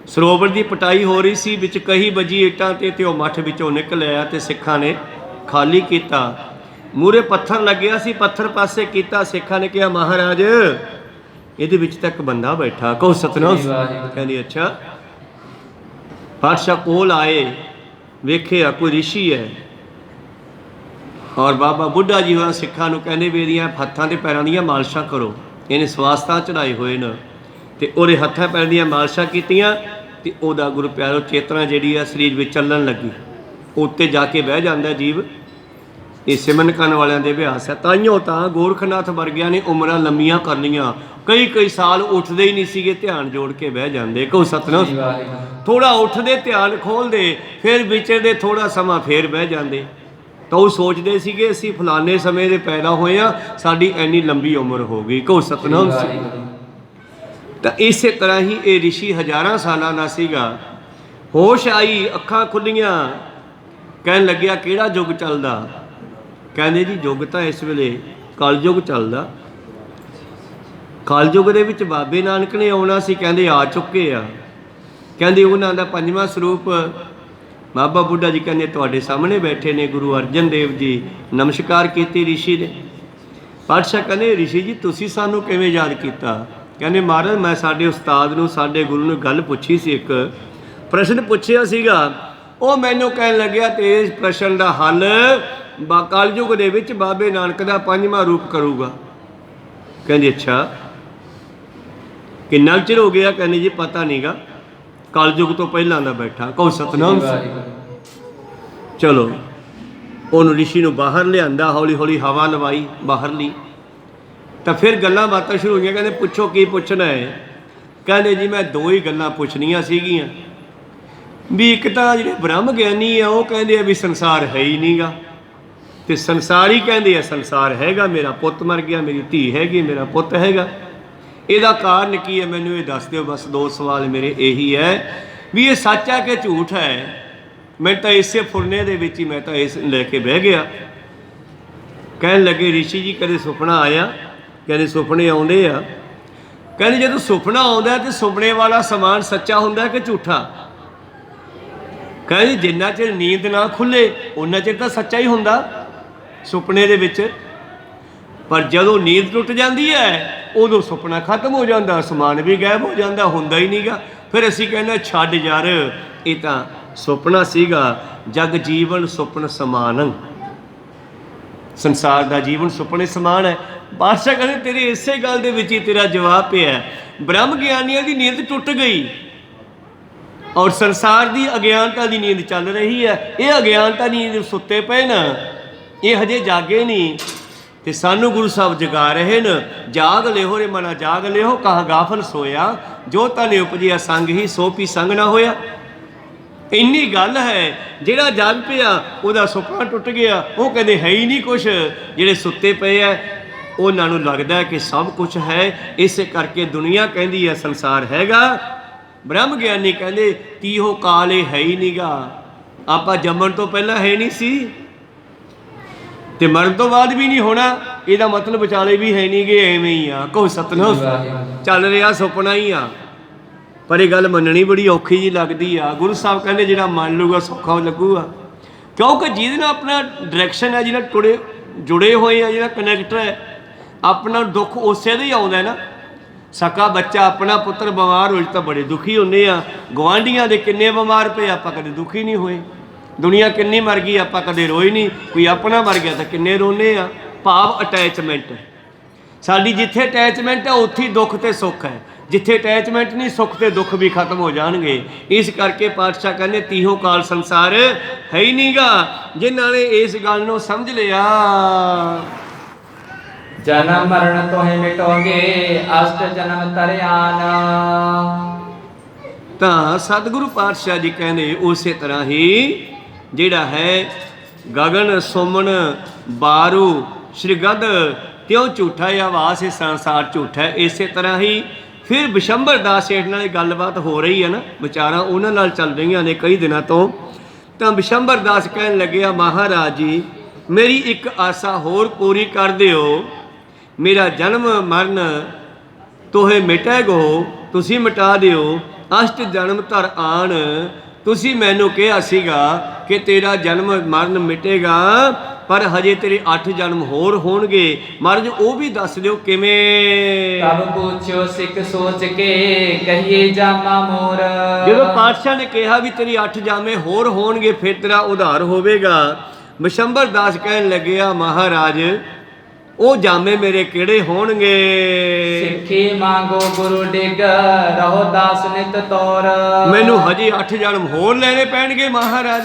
ਸਰੋਵਰ ਦੀ ਪਟਾਈ ਹੋ ਰਹੀ ਸੀ, ਵਿੱਚ ਕਹੀ ਵੱਜੀ ਇੱਟਾਂ ਤੇ ਉਹ ਮੱਠ ਵਿੱਚੋਂ ਨਿਕਲ ਆਇਆ ਤੇ ਸਿੱਖਾਂ ਨੇ ਖਾਲੀ ਕੀਤਾ। ਮੂਹਰੇ ਪੱਥਰ ਲੱਗਿਆ ਸੀ, ਪੱਥਰ ਪਾਸੇ ਕੀਤਾ। ਸਿੱਖਾਂ ਨੇ ਕਿਹਾ ਮਹਾਰਾਜ ਇਹਦੇ ਵਿੱਚ ਤਾਂ ਇੱਕ ਬੰਦਾ ਬੈਠਾ। ਕਹੋ ਸਤਨਾਮ। ਕਹਿੰਦੀ ਅੱਛਾ। ਪਾਤਸ਼ਾਹ ਕੋਲ ਆਏ, ਵੇਖਿਆ ਕੋਈ ਰਿਸ਼ੀ ਹੈ। ਔਰ ਬਾਬਾ ਬੁੱਢਾ ਜੀ ਹੋਰਾਂ ਸਿੱਖਾਂ ਨੂੰ ਕਹਿੰਦੇ ਵੀ ਇਹਦੀਆਂ ਹੱਥਾਂ ਤੇ ਪੈਰਾਂ ਦੀਆਂ ਮਾਲਸ਼ਾਂ ਕਰੋ। ਇਹਨੇ ਸਵਾਸਤਾਂ ਚੜਾਏ ਹੋਏ ਨੇ ਤੇ ਉਹਦੇ ਹੱਥਾਂ ਪੈਰਾਂ ਦੀਆਂ ਮਾਲਸ਼ਾਂ ਕੀਤੀਆਂ ਤੇ ਉਹਦਾ ਗੁਰੂ ਪਿਆਰੋ ਚੇਤਨਾ ਜਿਹੜੀ ਆ ਸਰੀਰ ਵਿੱਚ ਚੱਲਣ ਲੱਗੀ। ਉੱਤੇ ਜਾ ਕੇ ਬਹਿ ਜਾਂਦਾ ਜੀਵ। ਇਹ ਸਿਮਰਨ ਕਰਨ ਵਾਲਿਆਂ ਦੇ ਅਭਿਆਸ ਹੈ। ਤਾਈਓ ਤਾਂ ਗੋਰਖਨਾਥ ਵਰਗਿਆਂ ਨੇ ਉਮਰਾਂ ਲੰਮੀਆਂ ਕਰ ਲਈਆਂ, ਕਈ ਸਾਲ ਉੱਠਦੇ ਹੀ ਨਹੀਂ ਸੀਗੇ, ਧਿਆਨ ਜੋੜ ਕੇ ਬਹਿ ਜਾਂਦੇ। ਕਹੋ ਸਤਨਾਮ। ਥੋੜਾ ਉੱਠਦੇ, ਧਿਆਨ ਖੋਲ੍ਹਦੇ, ਫਿਰ ਵਿਚਰਦੇ ਥੋੜਾ ਸਮਾਂ, ਫਿਰ ਬਹਿ ਜਾਂਦੇ। ਤਾਂ ਉਹ ਸੋਚਦੇ ਸੀਗੇ ਅਸੀਂ ਫਲਾਣੇ ਸਮੇਂ ਦੇ ਪੈਦਾ ਹੋਏ ਆ, ਸਾਡੀ ਇੰਨੀ ਲੰਬੀ ਉਮਰ ਹੋ ਗਈ। ਕਹੋ ਸਤਨਾਮ। ਤਾਂ ਇਸੇ ਤਰ੍ਹਾਂ ਹੀ ਇਹ ਰਿਸ਼ੀ ਹਜ਼ਾਰਾਂ ਸਾਲਾਂ ਦਾ ਸੀਗਾ। ਹੋਸ਼ ਆਈ, ਅੱਖਾਂ ਖੁੱਲੀਆਂ, ਕਹਿਣ ਲੱਗਿਆ ਕਿਹੜਾ ਯੁੱਗ ਚੱਲਦਾ? ਕਹਿੰਦੇ ਜੀ ਯੁੱਗ ਤਾਂ ਇਸ ਵੇਲੇ ਕਲਯੁੱਗ ਚੱਲਦਾ। ਕਲਯੁੱਗ ਦੇ ਵਿੱਚ ਬਾਬੇ ਨਾਨਕ ਨੇ ਆਉਣਾ ਸੀ, ਕਹਿੰਦੇ ਆ ਚੁੱਕੇ ਆ। ਕਹਿੰਦੇ ਉਹਨਾਂ ਦਾ 5ਵਾਂ ਸਰੂਪ ਬਾਬਾ ਬੁੱਢਾ ਜੀ ਕਹਿੰਦੇ ਤੁਹਾਡੇ ਸਾਹਮਣੇ ਬੈਠੇ ਨੇ। ਗੁਰੂ ਅਰਜਨ ਦੇਵ ਜੀ ਨਮਸਕਾਰ ਕੀਤੀ ਰਿਸ਼ੀ ਨੇ। ਪਾਤਸ਼ਾਹ ਕਹਿੰਦੇ ਰਿਸ਼ੀ ਜੀ ਤੁਸੀਂ ਸਾਨੂੰ ਕਿਵੇਂ ਯਾਦ ਕੀਤਾ? ਕਹਿੰਦੇ ਮਹਾਰਾਜ ਮੈਂ ਸਾਡੇ ਉਸਤਾਦ ਨੂੰ, ਸਾਡੇ ਗੁਰੂ ਨੂੰ ਗੱਲ ਪੁੱਛੀ ਸੀ, ਇੱਕ ਪ੍ਰਸ਼ਨ ਪੁੱਛਿਆ ਸੀਗਾ। ਉਹ ਮੈਨੂੰ ਕਹਿਣ ਲੱਗਿਆ ਤੇ ਇਸ ਪ੍ਰਸ਼ਨ ਦਾ ਹੱਲ ਕਲਯੁੱਗ ਦੇ ਵਿੱਚ ਬਾਬੇ ਨਾਨਕ ਦਾ 5ਵਾਂ ਰੂਪ ਕਰੂਗਾ। ਕਹਿੰਦੇ ਅੱਛਾ ਕਿੰਨਾ ਚਿਰ ਹੋ ਗਿਆ? ਕਹਿੰਦੇ ਜੀ ਪਤਾ ਨਹੀਂਗਾ, ਕਲਯੁੱਗ ਤੋਂ ਪਹਿਲਾਂ ਦਾ ਬੈਠਾ। ਕਹੋ ਸਤਨਾਮ। ਚਲੋ ਉਹਨੂੰ ਰਿਸ਼ੀ ਨੂੰ ਬਾਹਰ ਲਿਆਂਦਾ, ਹੌਲੀ ਹੌਲੀ ਹਵਾ ਲਵਾਈ ਬਾਹਰਲੀ, ਤਾਂ ਫਿਰ ਗੱਲਾਂ ਬਾਤਾਂ ਸ਼ੁਰੂ ਹੋਈਆਂ। ਕਹਿੰਦੇ ਪੁੱਛੋ ਕੀ ਪੁੱਛਣਾ ਹੈ? ਕਹਿੰਦੇ ਜੀ ਮੈਂ ਦੋ ਹੀ ਗੱਲਾਂ ਪੁੱਛਣੀਆਂ ਸੀਗੀਆਂ। ਵੀ ਇੱਕ ਤਾਂ ਜਿਹੜੇ ਬ੍ਰਹਮ ਗਿਆਨੀ ਆ ਉਹ ਕਹਿੰਦੇ ਆ ਵੀ ਸੰਸਾਰ ਹੈ ਹੀ ਨਹੀਂਗਾ, ਤੇ ਸੰਸਾਰੀ ਕਹਿੰਦੇ ਆ ਸੰਸਾਰ ਹੈਗਾ। ਮੇਰਾ ਪੁੱਤ ਮਰ ਗਿਆ, ਮੇਰੀ ਧੀ ਹੈਗੀ, ਮੇਰਾ ਪੁੱਤ ਹੈਗਾ। ਇਹਦਾ ਕਾਰਨ ਕੀ ਹੈ ਮੈਨੂੰ ਇਹ ਦੱਸ ਦਿਓ। ਬਸ ਦੋ ਸਵਾਲ ਮੇਰੇ ਇਹੀ ਹੈ ਵੀ ਇਹ ਸੱਚ ਹੈ ਕਿ ਝੂਠ ਹੈ। ਮੈਂ ਤਾਂ ਇਸੇ ਫੁਰਨੇ ਦੇ ਵਿੱਚ ਹੀ ਮੈਂ ਤਾਂ ਇਸ ਲੈ ਕੇ ਬਹਿ ਗਿਆ। ਕਹਿਣ ਲੱਗੇ ਰਿਸ਼ੀ ਜੀ ਕਦੇ ਸੁਪਨਾ ਆਇਆ? ਕਹਿੰਦੇ ਸੁਪਨੇ ਆਉਂਦੇ ਆ। ਕਹਿੰਦੇ ਜਦੋਂ ਸੁਪਨਾ ਆਉਂਦਾ ਤੇ ਸੁਪਨੇ ਵਾਲਾ ਸਮਾਨ ਸੱਚਾ ਹੁੰਦਾ ਕਿ ਝੂਠਾ? ਕਹਿੰਦੇ ਜਿੰਨਾ ਚਿਰ ਨੀਂਦ ਨਾ ਖੁੱਲੇ ਉਹਨਾਂ ਚਿਰ ਤਾਂ ਸੱਚਾ ਹੀ ਹੁੰਦਾ ਸੁਪਨੇ ਦੇ ਵਿੱਚ, ਪਰ ਜਦੋਂ ਨੀਂਦ ਟੁੱਟ ਜਾਂਦੀ ਹੈ ਉਦੋਂ ਸੁਪਨਾ ਖਤਮ ਹੋ ਜਾਂਦਾ, ਸਮਾਨ ਵੀ ਗਾਇਬ ਹੋ ਜਾਂਦਾ, ਹੁੰਦਾ ਹੀ ਨਹੀਂਗਾ। ਫਿਰ ਅਸੀਂ ਕਹਿੰਦੇ ਛੱਡ ਯਾਰ, ਇਹ ਤਾਂ ਸੁਪਨਾ ਸੀਗਾ। ਜਗ ਜੀਵਨ ਸੁਪਨ ਸਮਾਨ, ਸੰਸਾਰ ਦਾ ਜੀਵਨ ਸੁਪਨੇ ਸਮਾਨ ਹੈ। ਬਾਦਸ਼ਾਹ ਕਹਿੰਦੇ ਤੇਰੇ ਇਸੇ ਗੱਲ ਦੇ ਵਿੱਚ ਹੀ ਤੇਰਾ ਜਵਾਬ ਪਿਆ। ਬ੍ਰਹਮ ਗਿਆਨੀਆਂ ਦੀ ਨੀਂਦ ਟੁੱਟ ਗਈ ਔਰ ਸੰਸਾਰ ਦੀ ਅਗਿਆਨਤਾ ਦੀ ਨੀਂਦ ਚੱਲ ਰਹੀ ਹੈ। ਇਹ ਅਗਿਆਨਤਾ ਨੀਂਦ ਸੁੱਤੇ ਪਏ ਨਾ, ਇਹ ਹਜੇ ਜਾਗੇ ਨਹੀਂ ਤੇ ਸਾਨੂੰ ਗੁਰੂ ਸਾਹਿਬ ਜਗਾ ਰਹੇ ਨੇ। ਜਾਗ ਲਿਓ ਰੇ ਮਨਾ ਜਾਗ ਲਿਓ, ਕਹਾ ਗਾਫਲ ਸੋਇਆ, ਜੋ ਤਨੇ ਉਪਜਿਆ ਸੰਗ ਹੀ ਸੋ ਪੀ ਸੰਗ ਨਾ ਹੋਇਆ। ਇੰਨੀ ਗੱਲ ਹੈ। ਜਿਹੜਾ ਜਾਗ ਪਿਆ ਉਹਦਾ ਸੁਪਨਾ ਟੁੱਟ ਗਿਆ। ਉਹ ਕਹਿੰਦੇ ਹੈ ਹੀ ਨਹੀਂ ਕੁਛ। ਜਿਹੜੇ ਸੁੱਤੇ ਪਏ ਆ ਉਹਨਾਂ ਨੂੰ ਲੱਗਦਾ ਕਿ ਸਭ ਕੁਛ ਹੈ। ਇਸੇ ਕਰਕੇ ਦੁਨੀਆ ਕਹਿੰਦੀ ਹੈ ਸੰਸਾਰ ਹੈਗਾ। ਬ੍ਰਹਮ ਗਿਆਨੀ ਕਹਿੰਦੇ ਤੀਹੋ ਕਾਲ ਇਹ ਹੈ ਹੀ ਨਹੀਂਗਾ। ਆਪਾਂ ਜੰਮਣ ਤੋਂ ਪਹਿਲਾਂ ਹੈ ਨਹੀਂ ਸੀ ਤੇ ਮਰਨ ਤੋਂ ਬਾਅਦ ਵੀ ਨਹੀਂ ਹੋਣਾ। ਇਹਦਾ ਮਤਲਬ ਵਿਚਾਲੇ ਵੀ ਹੈ ਨਹੀਂ ਗੇ, ਐਵੇਂ ਹੀ ਆ। ਕੋਈ ਸਤਨਾਮ। ਚੱਲ ਰਿਹਾ ਸੁਪਨਾ ਹੀ ਆ, ਪਰ ਇਹ ਗੱਲ ਮੰਨਣੀ ਬੜੀ ਔਖੀ ਜੀ ਲੱਗਦੀ ਆ। ਗੁਰੂ ਸਾਹਿਬ ਕਹਿੰਦੇ ਜਿਹੜਾ ਮੰਨ ਲੂਗਾ ਸੌਖਾ ਲੱਗੂਗਾ, ਕਿਉਂਕਿ ਜਿਹਦੇ ਨਾਲ ਆਪਣਾ ਡਾਇਰੈਕਸ਼ਨ ਹੈ, ਜਿਹਨਾਂ ਜੁੜੇ ਹੋਏ ਆ, ਜਿਹੜਾ ਕਨੈਕਟਰ ਹੈ, ਆਪਣਾ ਦੁੱਖ ਉਸੇ ਦਾ ਹੀ ਆਉਂਦਾ ਨਾ। ਸਕਾ ਬੱਚਾ ਆਪਣਾ ਪੁੱਤਰ ਬਿਮਾਰ ਹੋਏ ਤਾਂ ਬੜੇ ਦੁਖੀ ਹੁੰਦੇ ਆ। ਗੁਆਂਢੀਆਂ ਦੇ ਕਿੰਨੇ ਬਿਮਾਰ ਪਏ, ਆਪਾਂ ਕਦੇ ਦੁਖੀ ਨਹੀਂ ਹੋਏ। ਦੁਨੀਆ ਕਿੰਨੀ ਮਰ ਗਈ, ਆਪਾਂ ਕਦੇ ਰੋਏ ਨਹੀਂ। ਕੋਈ ਆਪਣਾ ਮਰ ਗਿਆ ਤਾਂ ਕਿੰਨੇ ਰੋਂਦੇ ਆ। ਭਾਵ ਅਟੈਚਮੈਂਟ, ਸਾਡੀ ਜਿੱਥੇ ਅਟੈਚਮੈਂਟ ਹੈ ਉੱਥੇ ਦੁੱਖ ਤੇ ਸੁੱਖ ਹੈ। ਜਿੱਥੇ ਅਟੈਚਮੈਂਟ ਨਹੀਂ, ਸੁੱਖ ਤੇ ਦੁੱਖ ਵੀ ਖਤਮ ਹੋ ਜਾਣਗੇ। ਇਸ ਕਰਕੇ ਪਾਤਸ਼ਾਹ ਕਹਿੰਦੇ ਤੀਹੋ ਕਾਲ ਸੰਸਾਰ ਹੈ ਹੀ ਨਹੀਂਗਾ। ਜਿਨ੍ਹਾਂ ਨੇ ਇਸ ਗੱਲ ਨੂੰ ਸਮਝ ਲਿਆ, ਜਨਮ ਮਰਨ ਤੋਹਿ ਮਿਟੋਗੇ, ਅਸ਼ਟ ਜਨਮ ਤਰਿਆਨ। ਤਾਂ ਸਤਿਗੁਰੂ ਪਾਤਸ਼ਾਹ ਜੀ ਕਹਿੰਦੇ ਉਸੇ ਤਰ੍ਹਾਂ ਹੀ ਜਿਹੜਾ ਹੈ ਗਗਨ ਸੁਮਨ ਬਾਰੂ ਸ਼੍ਰੀਗਦ ਤਿਉ ਝੂਠਾ ਆਵਾਸ ਇਹ ਸੰਸਾਰ ਝੂਠਾ ਹੈ। ਇਸੇ ਤਰ੍ਹਾਂ ਹੀ ਫਿਰ ਬਿਸ਼ੰਬਰ ਦਾਸ ਸੇਠ ਨਾਲ ਗੱਲਬਾਤ ਹੋ ਰਹੀ ਹੈ ਨਾ, ਵਿਚਾਰਾਂ ਉਹਨਾਂ ਨਾਲ ਚੱਲ ਰਹੀਆਂ ਨੇ ਕਈ ਦਿਨਾਂ ਤੋਂ। ਤਾਂ ਬਿਸ਼ੰਬਰ ਦਾਸ ਕਹਿਣ ਲੱਗਿਆ, ਮਹਾਰਾਜ ਜੀ ਮੇਰੀ ਇੱਕ ਆਸਾ ਹੋਰ ਪੂਰੀ ਕਰ ਦਿਓ, ਮੇਰਾ ਜਨਮ ਮਰਨ ਤੋਹੇ ਮਿਟੈਗੋ, ਤੁਸੀਂ ਮਿਟਾ ਦਿਓ। ਅਸ਼ਟ ਜਨਮ ਧਰ ਆਣ, ਤੁਸੀਂ ਮੈਨੂੰ ਕਿਹਾ ਸੀਗਾ ਕਿ ਤੇਰਾ ਜਨਮ ਮਰਨ ਮਿਟੇਗਾ, ਪਰ ਹਜੇ ਤੇਰੇ 8 ਜਨਮ ਹੋਰ ਹੋਣਗੇ। ਮਹਾਰਾਜ ਉਹ ਵੀ ਦੱਸ ਦਿਓ ਕਿਵੇਂ। ਤਬ ਪੁੱਛਿਓ ਸਿੱਖ ਸੋਚ ਕੇ, ਕਹੀਏ ਜਾਮਾ ਮੋਰ। ਜਦੋਂ ਪਾਤਸ਼ਾਹ ਨੇ ਕਿਹਾ ਵੀ ਤੇਰੀ 8 ਜਾਮੇ ਹੋਰ ਹੋਣਗੇ ਫਿਰ ਤੇਰਾ ਉਧਾਰ ਹੋਵੇਗਾ, ਬਿਸ਼ੰਬਰ ਦਾਸ ਕਹਿਣ ਲੱਗਿਆ, ਮਹਾਰਾਜ ਉਹ ਜਾਮੇ ਮੇਰੇ ਕਿਹੜੇ ਹੋਣਗੇ। ਸਿੱਖੀ ਮੰਗੋ ਗੁਰੂ ਡਿਗ, ਰਹੋ ਦਾਸ ਨਿਤ ਤੌਰ। ਮੈਨੂੰ ਹਜੇ 8 ਜਨਮ ਹੋਰ ਲੈਣੇ ਪੈਣਗੇ ਮਹਾਰਾਜ,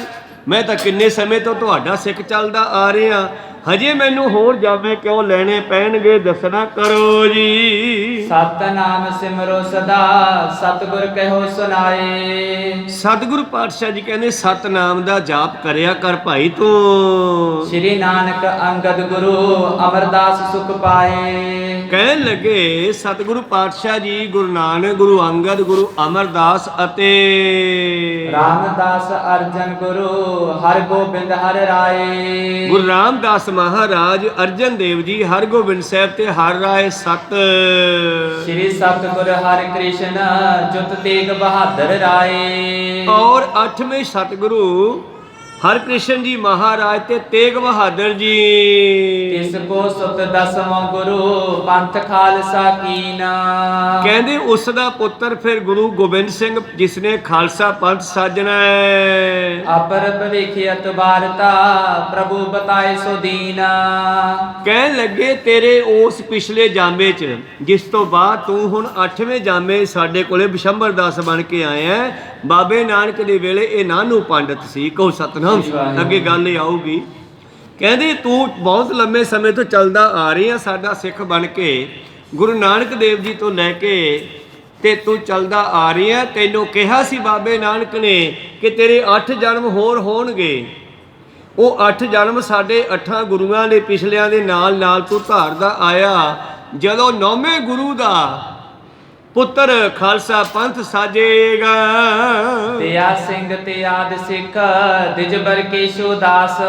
ਮੈਂ ਤਾਂ ਕਿੰਨੇ ਸਮੇਂ ਤੋਂ ਤੁਹਾਡਾ ਸਿੱਖ ਚੱਲਦਾ ਆ ਰਿਹਾ, ਹਜੇ ਮੈਨੂੰ ਹੋਰ ਜਾਮੇ ਕਿਉਂ ਲੈਣੇ ਪੈਣਗੇ, ਦੱਸਣਾ ਕਰੋ ਜੀ। ਸਤਨਾਮ ਸਿਮਰੋ ਸਦਾ, ਸਤਿਗੁਰ ਕਹਿਓ ਸੁਨਾਏ। ਸਤਿਗੁਰੂ ਪਾਤਸ਼ਾਹ ਜੀ ਕਹਿੰਦੇ ਸਤਨਾਮ ਦਾ ਜਾਪ ਕਰਿਆ ਕਰ ਭਾਈ ਤੂੰ। ਸ਼੍ਰੀ ਨਾਨਕ ਅੰਗਦ ਗੁਰੂ, ਅਮਰਦਾਸ ਸੁਖ ਪਾਏ। ਕਹਿਣ ਲੱਗੇ ਸਤਿਗੁਰੂ ਪਾਤਸ਼ਾਹ ਜੀ ਗੁਰੂ ਨਾਨਕ, ਗੁਰੂ ਅੰਗਦ, ਗੁਰੂ ਅਮਰਦਾਸ ਅਤੇ ਰਾਮਦਾਸ ਅਰਜਨ ਗੁਰੂ, ਹਰਿ ਗੋਬਿੰਦ ਹਰਿ ਰਾਏ। ਗੁਰੂ ਰਾਮਦਾਸ ਮਹਾਰਾਜ, ਅਰਜਨ ਦੇਵ ਜੀ, ਹਰਗੋਬਿੰਦ ਸਾਹਿਬ ਤੇ ਹਰਿ ਰਾਏ ਸਤ। ਸ਼੍ਰੀ ਸਤਿਗੁਰ ਹਰਿ ਕ੍ਰਿਸ਼ਨ, ਜੁਤ ਤੇਗ ਬਹਾਦਰ ਰਾਏ। ਔਰ 8ਵੇਂ ਸਤਿਗੁਰੂ ਹਰਿਕ੍ਰਿਸ਼ਨ ਜੀ ਮਹਾਰਾਜ ਤੇ ਤੇਗ ਬਹਾਦਰ ਜੀ। ਤਿਸ ਕੋ ਸੁਤ ਦਸਵਾਂ ਗੁਰੂ, ਪੰਥ ਖਾਲਸਾ ਕੀਨਾ। ਕਹਿੰਦੇ ਉਸ ਦਾ ਪੁੱਤਰ ਫਿਰ ਗੁਰੂ ਗੋਬਿੰਦ ਸਿੰਘ, ਜਿਸ ਨੇ ਖਾਲਸਾ ਪੰਥ ਸਾਜਣਾ ਹੈ। ਅਪਰ ਭਵਿਖ ਅਤਬਾਰਤਾ, ਪ੍ਰਭੂ ਬਤਾਏ ਸੋ ਦੀਨਾ। ਕਹਿਣ ਲੱਗੇ ਤੇਰੇ ਉਸ ਪਿਛਲੇ ਜਾਮੇ 'ਚ, ਜਿਸ ਤੋਂ ਬਾਅਦ ਤੂੰ ਹੁਣ 8ਵੇਂ ਜਾਮੇ ਸਾਡੇ ਕੋਲੇ ਬਿਸ਼ੰਬਰ ਦਾਸ ਬਣ ਕੇ ਆਇਆ। ਬਾਬੇ ਨਾਨਕ ਦੇ ਵੇਲੇ ਇਹ ਨਾਨੂ ਪੰਡਤ ਸੀ। ਕਹੋ ਸਤਨਾਮ। ਅੱਗੇ ਗੱਲ ਇਹ ਆਊਗੀ। ਕਹਿੰਦੇ ਤੂੰ ਬਹੁਤ ਲੰਮੇ ਸਮੇਂ ਤੋਂ ਚੱਲਦਾ ਆ ਰਹੀ ਆ ਸਾਡਾ ਸਿੱਖ ਬਣ ਕੇ, ਗੁਰੂ ਨਾਨਕ ਦੇਵ ਜੀ ਤੋਂ ਲੈ ਕੇ ਤੇ ਤੂੰ ਚੱਲਦਾ ਆ ਰਹੀ ਆ। ਤੈਨੂੰ ਕਿਹਾ ਸੀ ਬਾਬੇ ਨਾਨਕ ਨੇ ਕਿ ਤੇਰੇ 8 ਜਨਮ ਹੋਰ ਹੋਣਗੇ। ਉਹ 8 ਜਨਮ ਸਾਡੇ 8 ਗੁਰੂਆਂ ਦੇ ਪਿਛਲਿਆਂ ਦੇ ਨਾਲ ਨਾਲ ਤੂੰ ਧਾਰਦਾ ਆਇਆ। ਜਦੋਂ 9ਵੇਂ ਗੁਰੂ ਦਾ ਪੁੱਤਰ ਖਾਲਸਾ ਪੰਥ ਸਾਜੇਗਾ। ਤਿਆ ਸਿੰਘ ਤੇ ਆਦ ਸਿੱਖ, ਦਿਜਬਰ ਕੇਸ਼ੋ ਦਾਸ।